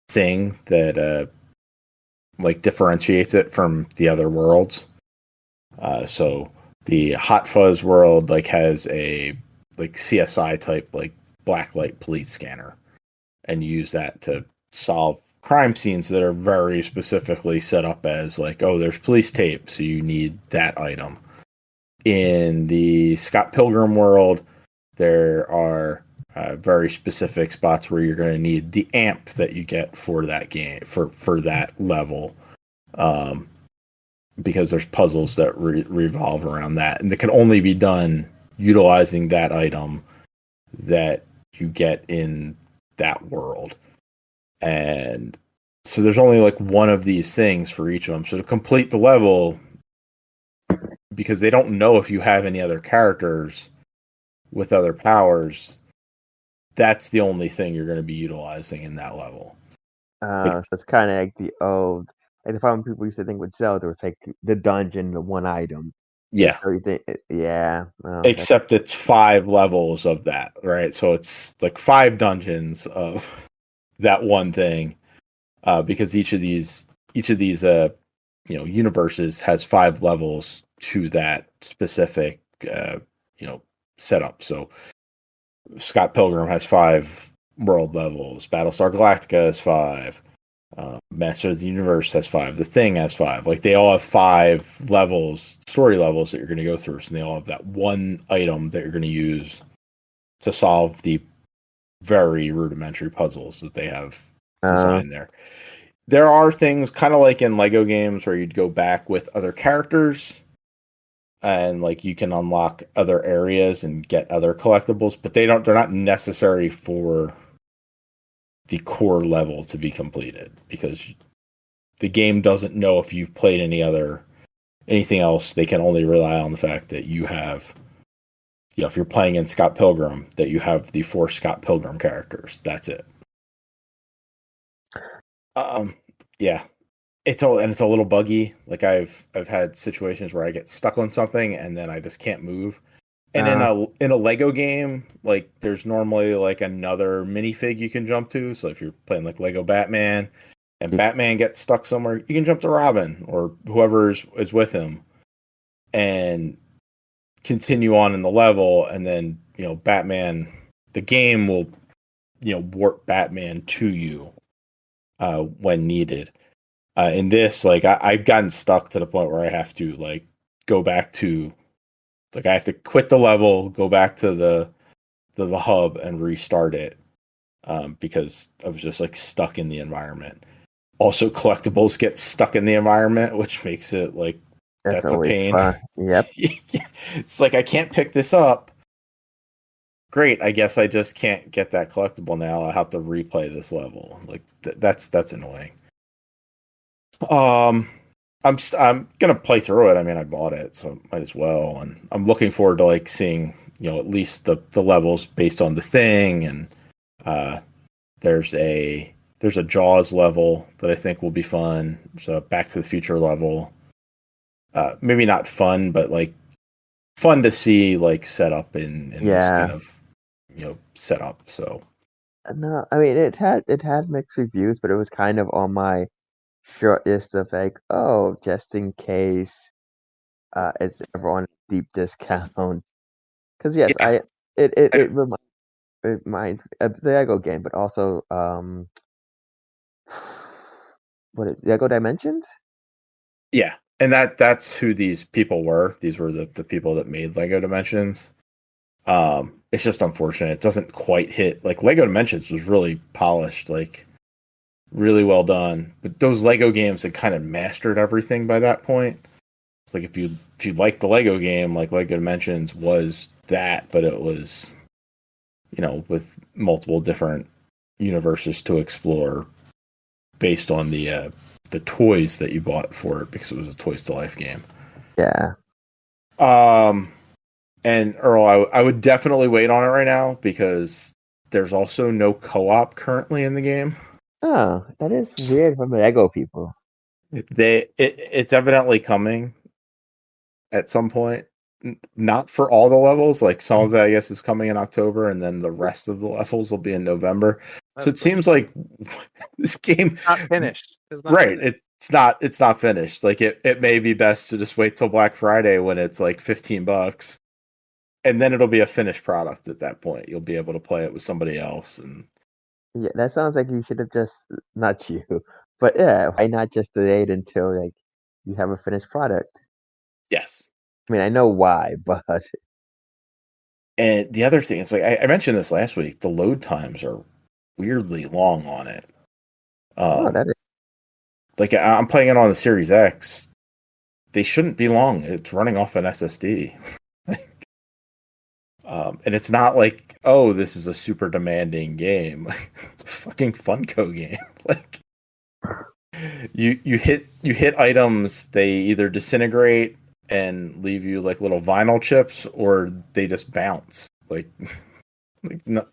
thing that like differentiates it from the other worlds. So the Hot Fuzz world like has a like CSI type like blacklight police scanner, and you use that to solve crime scenes that are very specifically set up as like, oh, there's police tape, so you need that item. In the Scott Pilgrim world, there are very specific spots where you're going to need the amp that you get for that game for that level. because there's puzzles that revolve around that, and that can only be done utilizing that item that you get in that world. And so there's only like one of these things for each of them. So to complete the level, because they don't know if you have any other characters with other powers, that's the only thing you're going to be utilizing in that level. So it's kind of like the old, like the problem people used to think with Zelda was like the dungeon, the one item. Yeah. Everything, yeah. Except it's 5 levels of that, right? So it's like 5 dungeons of that one thing, because each of these universes has 5 levels to that specific setup. So Scott Pilgrim has 5 world levels. Battlestar Galactica has 5. Master of the Universe has 5. The Thing has 5. Like they all have 5 levels, story levels that you're going to go through. So they all have that one item that you're going to use to solve the very rudimentary puzzles that they have designed there. There are things kind of like in Lego games where you'd go back with other characters and like you can unlock other areas and get other collectibles, but they're not necessary for the core level to be completed, because the game doesn't know if you've played anything else. They can only rely on the fact that you have, if you're playing in Scott Pilgrim, that you have the 4 Scott Pilgrim characters. That's it. Yeah. It's a little buggy. Like I've had situations where I get stuck on something and then I just can't move. And in a Lego game, like there's normally like another minifig you can jump to. So if you're playing like Lego Batman and Batman gets stuck somewhere, you can jump to Robin or whoever is with him and continue on in the level. And then, Batman, the game will, warp Batman to you when needed. In this, like I've gotten stuck to the point where I have to like go back to, like I have to quit the level, go back to the hub and restart it, because I was just like stuck in the environment. Also, collectibles get stuck in the environment, which makes it like that's a pain. Fun. Yep. It's like I can't pick this up. Great, I guess I just can't get that collectible now. I have to replay this level. Like that's annoying. I'm gonna play through it. I mean, I bought it, so might as well. And I'm looking forward to like seeing, at least the levels based on the thing. And there's a Jaws level that I think will be fun. There's a Back to the Future level. Maybe not fun, but like fun to see like set up in this kind of setup. So no, I mean it had mixed reviews, but it was kind of on my short list of like, just in case it's ever on a deep discount. Because yes, yeah. It reminds me of the Lego game, but also Lego Dimensions? Yeah, and that's who these people were. These were the people that made Lego Dimensions. It's just unfortunate. It doesn't quite hit. Like Lego Dimensions was really polished, like really well done. But those Lego games had kind of mastered everything by that point. It's like if you like the Lego game, like Lego Dimensions was that, but it was, with multiple different universes to explore based on the toys that you bought for it, because it was a Toys to Life game. Yeah. And Earl, I would definitely wait on it right now, because there's also no co-op currently in the game. Oh, that is weird from the Lego people. It's evidently coming at some point. Not for all the levels. Like some of it, I guess, is coming in October, and then the rest of the levels will be in November. So it seems like this game not finished. Right. It's not finished. Like it may be best to just wait till Black Friday when it's like $15, and then it'll be a finished product at that point. You'll be able to play it with somebody else. And Yeah, that sounds like you should have just, not you, but yeah, why not just delay it until like you have a finished product? yes. I mean, I know why, but And the other thing is, like I mentioned this last week, the load times are weirdly long on it. that is Like I'm playing it on the Series X, they shouldn't be long. It's running off an SSD. And it's not like, oh, this is a super demanding game. It's a fucking Funko game. Like you hit items, they either disintegrate and leave you like little vinyl chips, or they just bounce. Like no,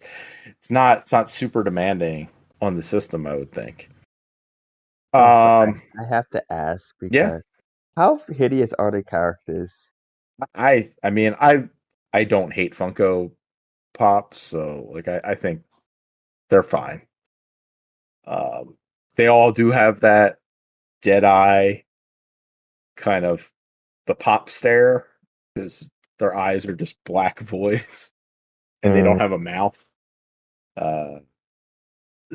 it's not super demanding on the system, I would think. I have to ask Yeah. because how hideous are the characters? I mean I don't hate Funko Pops, so like I think they're fine. They all do have that dead eye kind of the pop stare, because their eyes are just black voids and they don't have a mouth.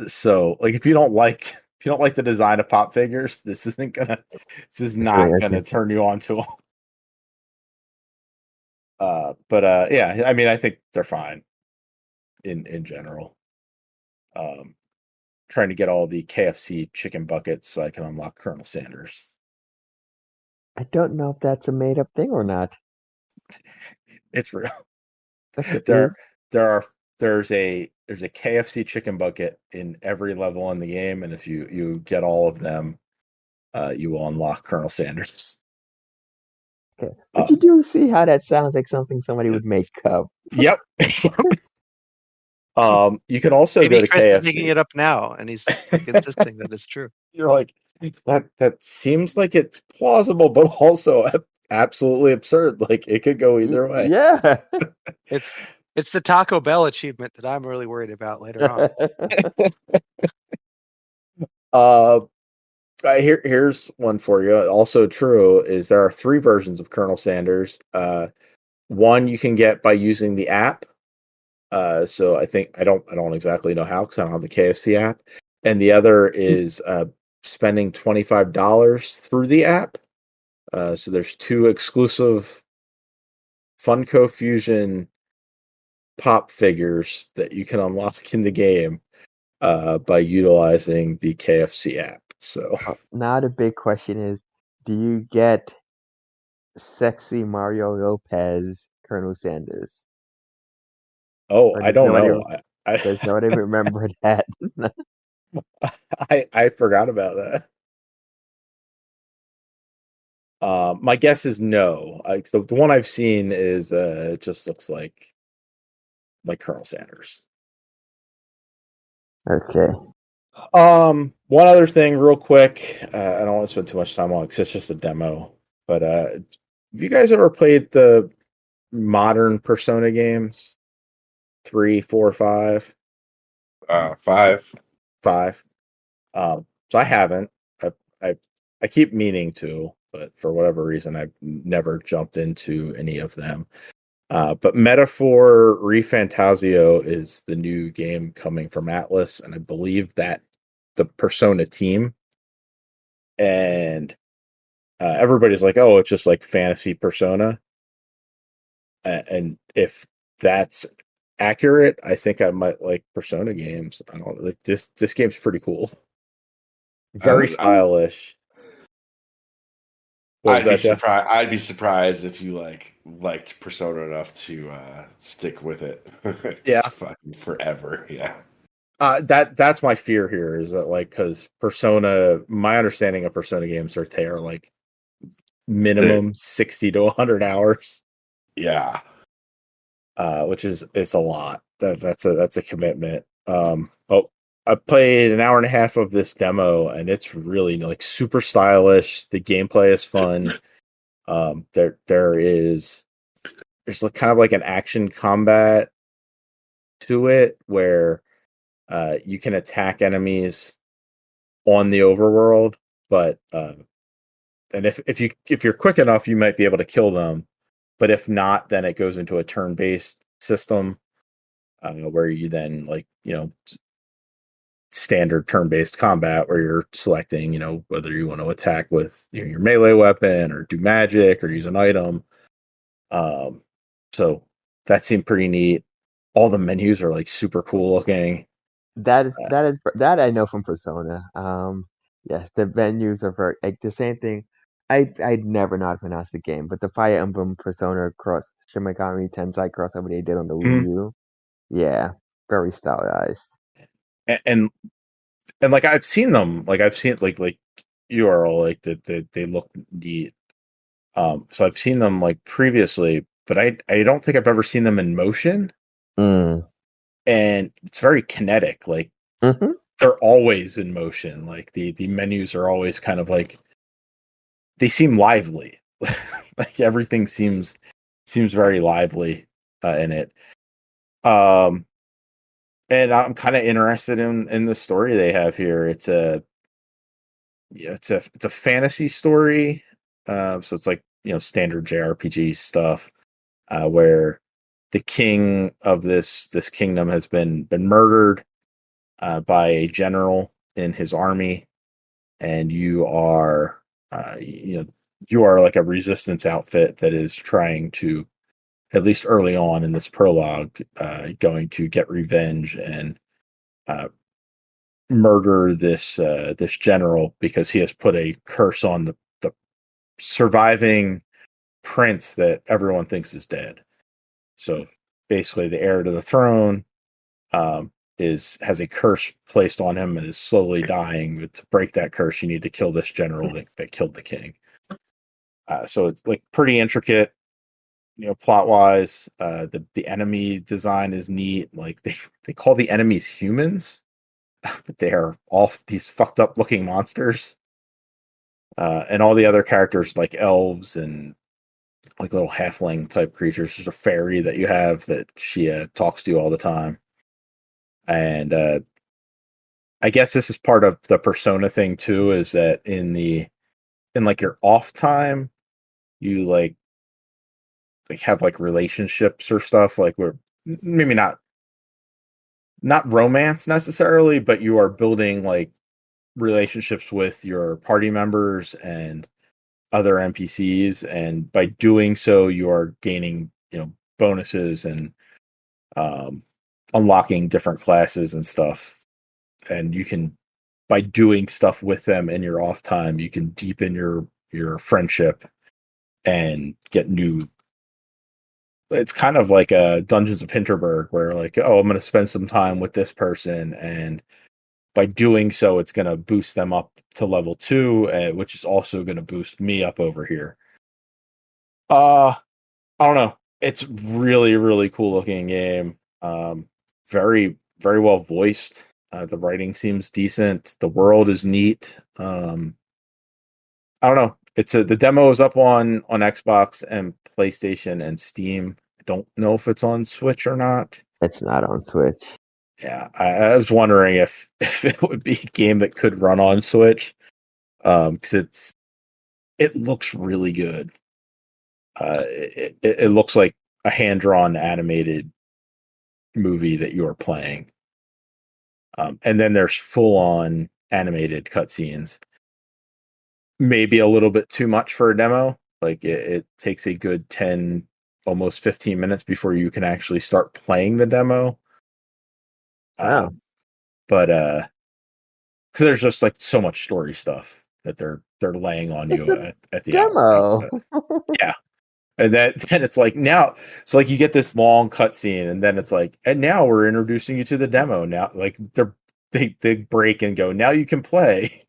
So like if you don't like the design of pop figures, this is not gonna turn you on to them. But yeah, I mean I think they're fine in general. Trying to get all the KFC chicken buckets so I can unlock Colonel Sanders. I don't know if that's a made up thing or not. It's real. That's There there's a KFC chicken bucket in every level in the game, and if you get all of them, you will unlock Colonel Sanders. okay. But you do see how that sounds like something somebody would make up. Yep. You can also Maybe go to Chris KFC. is making it up now, and he's insisting that it's true. You're like, that seems like it's plausible, but also absolutely absurd. Like it could go either way. Yeah. It's the Taco Bell achievement that I'm really worried about later on. Here's one for you. Also true is there are 3 versions of Colonel Sanders. One you can get by using the app. So I think I don't exactly know how, because I don't have the KFC app. And the other is spending $25 through the app. So there's 2 exclusive Funko Fusion pop figures that you can unlock in the game by utilizing the KFC app. So now the big question is, do you get sexy Mario Lopez Colonel Sanders? oh, I don't know. Does nobody remember that? I forgot about that. My guess is no. So the one I've seen is it just looks like Colonel Sanders. Okay. One other thing, real quick. I don't want to spend too much time on it because it's just a demo. But have you guys ever played the modern Persona games? 3, 4, 5? 5. 5. So I haven't. I keep meaning to, but for whatever reason, I've never jumped into any of them. But Metaphor ReFantazio is the new game coming from Atlas, and I believe that the Persona team. And everybody's like, "Oh, it's just like fantasy Persona." And if that's accurate, I think I might like Persona games. I don't like this. This game's pretty cool. Very stylish. I'd be surprised. I'd be surprised if you liked Persona enough to stick with it. It's fucking forever. Yeah. That's my fear here, is that because Persona, my understanding of Persona games are they are like minimum 60 to 100 hours. Yeah. Which is it's a lot. That's a commitment. I played an hour and a half of this demo, and it's really super stylish. The gameplay is fun. There's kind of like an action combat to it where you can attack enemies on the overworld, but and if you're quick enough, you might be able to kill them. But if not, then it goes into a turn-based system where you then standard turn-based combat where you're selecting, whether you want to attack with your melee weapon or do magic or use an item. So that seemed pretty neat. All the menus are super cool looking. That I know from Persona. Yes, the menus are very the same thing. I'd never not pronounce the game, but the Fire Emblem Persona cross Shin Megami Tensei crossover they did on the Wii Mhm. U, yeah, very stylized. And like I've seen them, like I've seen like you are all like that they look neat. So I've seen them like previously, but I don't think I've ever seen them in motion, Mm. and it's very kinetic. Like Mm-hmm. they're always in motion. Like the menus are always kind of like they seem lively. Like everything seems very lively in it. Um, and I'm kind of interested in the story they have here. It's a fantasy story. So it's like standard JRPG stuff, where the king of this kingdom has been murdered by a general in his army, and you are like a resistance outfit that is trying to, at least early on in this prologue, going to get revenge and uh, murder this general because he has put a curse on the surviving prince that everyone thinks is dead. So basically, the heir to the throne has a curse placed on him and is slowly dying. To break that curse, you need to kill this general that killed the king. So it's like pretty intricate, plot wise. The enemy design is neat. Like they call the enemies humans, but they are all these fucked up looking monsters. And all the other characters like elves and like little halfling type creatures. There's a fairy that you have that she talks to you all the time. And I guess this is part of the persona thing too, is that in like your off time, you like have like relationships or stuff like where maybe not romance necessarily, but you are building like relationships with your party members and other NPCs, and by doing so, you are gaining bonuses and um, unlocking different classes and stuff. And you can, by doing stuff with them in your off time, you can deepen your friendship and get new. It's kind of like a Dungeons of Hinterberg, where like, oh, I'm going to spend some time with this person, and by doing so, it's going to boost them up to level 2, which is also going to boost me up over here. I don't know. It's really, really cool looking game. Very, very well voiced. The writing seems decent. The world is neat. I don't know. The demo is up on Xbox and PlayStation and Steam. I don't know if it's on Switch or not. It's not on Switch. Yeah, I was wondering if it would be a game that could run on Switch. Because it looks really good. It looks like a hand drawn animated movie that you are playing. And then there's full on animated cutscenes. Maybe a little bit too much for a demo. Like it takes a good 10, almost 15 minutes before you can actually start playing the demo. Oh. But so there's just like so much story stuff that they're laying on It's you a at the demo. outset. Yeah. And then it's like now, so like you get this long cutscene, and then it's like, and now we're introducing you to the demo. Now, like they break and go, now you can play.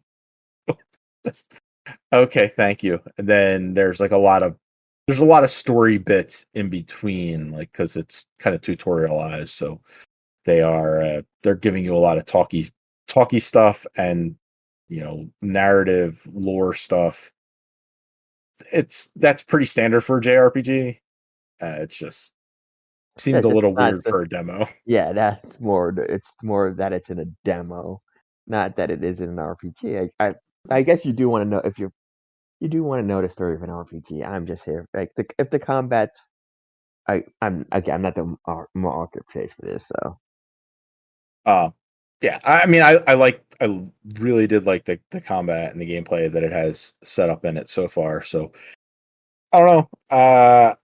Just, okay, thank you. And then there's a lot of story bits in between, like because it's kind of tutorialized, so they're giving you a lot of talky stuff and narrative lore stuff. That's pretty standard for a JRPG. It's just Yeah, seemed a just little not weird for a demo. yeah, that's more. It's more that it's in a demo, not that it is in an RPG. I guess you do want to know if you do want to know the story of an RPG. I'm just here like if the combat's I'm not the market place for this. So Yeah, I mean, I really did like the combat and the gameplay that it has set up in it so far. So I don't know.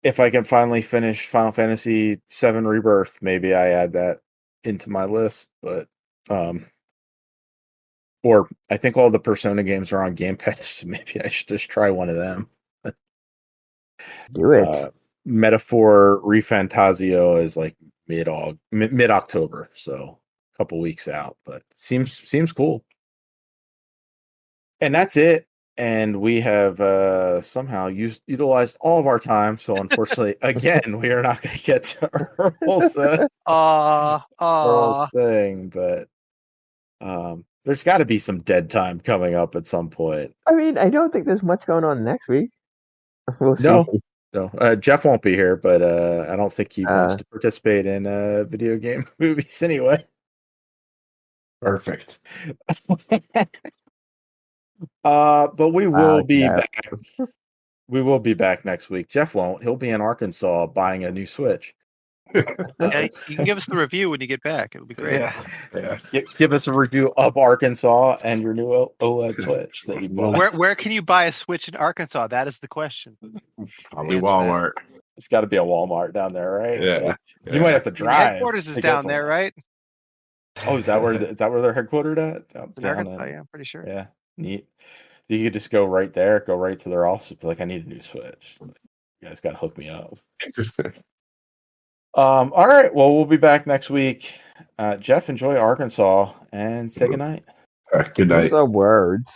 If I can finally finish Final Fantasy VII Rebirth, maybe I add that into my list. But Or I think all the Persona games are on Game Pass. So maybe I should just try one of them. Do it. Metaphor ReFantazio is like mid October, so a couple weeks out, but seems cool. And that's it. And we have somehow utilized all of our time. So unfortunately, again, we are not going to get to Earl's thing. But there's got to be some dead time coming up at some point. I mean, I don't think there's much going on next week. We'll No, see. no. Jeff won't be here, but I don't think he wants to participate in video game movies anyway. Perfect. But we will be no. back. We will be back next week. Jeff won't. He'll be in Arkansas buying a new Switch. Yeah, you can give us the review when you get back. It'll be great. Yeah. Give us a review of Arkansas and your new OLED Switch that you bought. Where can you buy a Switch in Arkansas? That is the question. Probably Walmart. It's got to be a Walmart down there, right? Yeah. You might have to drive. Headquarters is down there, right? Oh, is that where they're heguaranteed at? Down yeah, I'm pretty sure. Yeah, neat. You could just go right there, go right to their office, and be like, "I need a new Switch. You guys got to hook me up." All right. Well, we'll be back next week. Jeff, enjoy Arkansas and say goodnight. All right, good night. Those are words.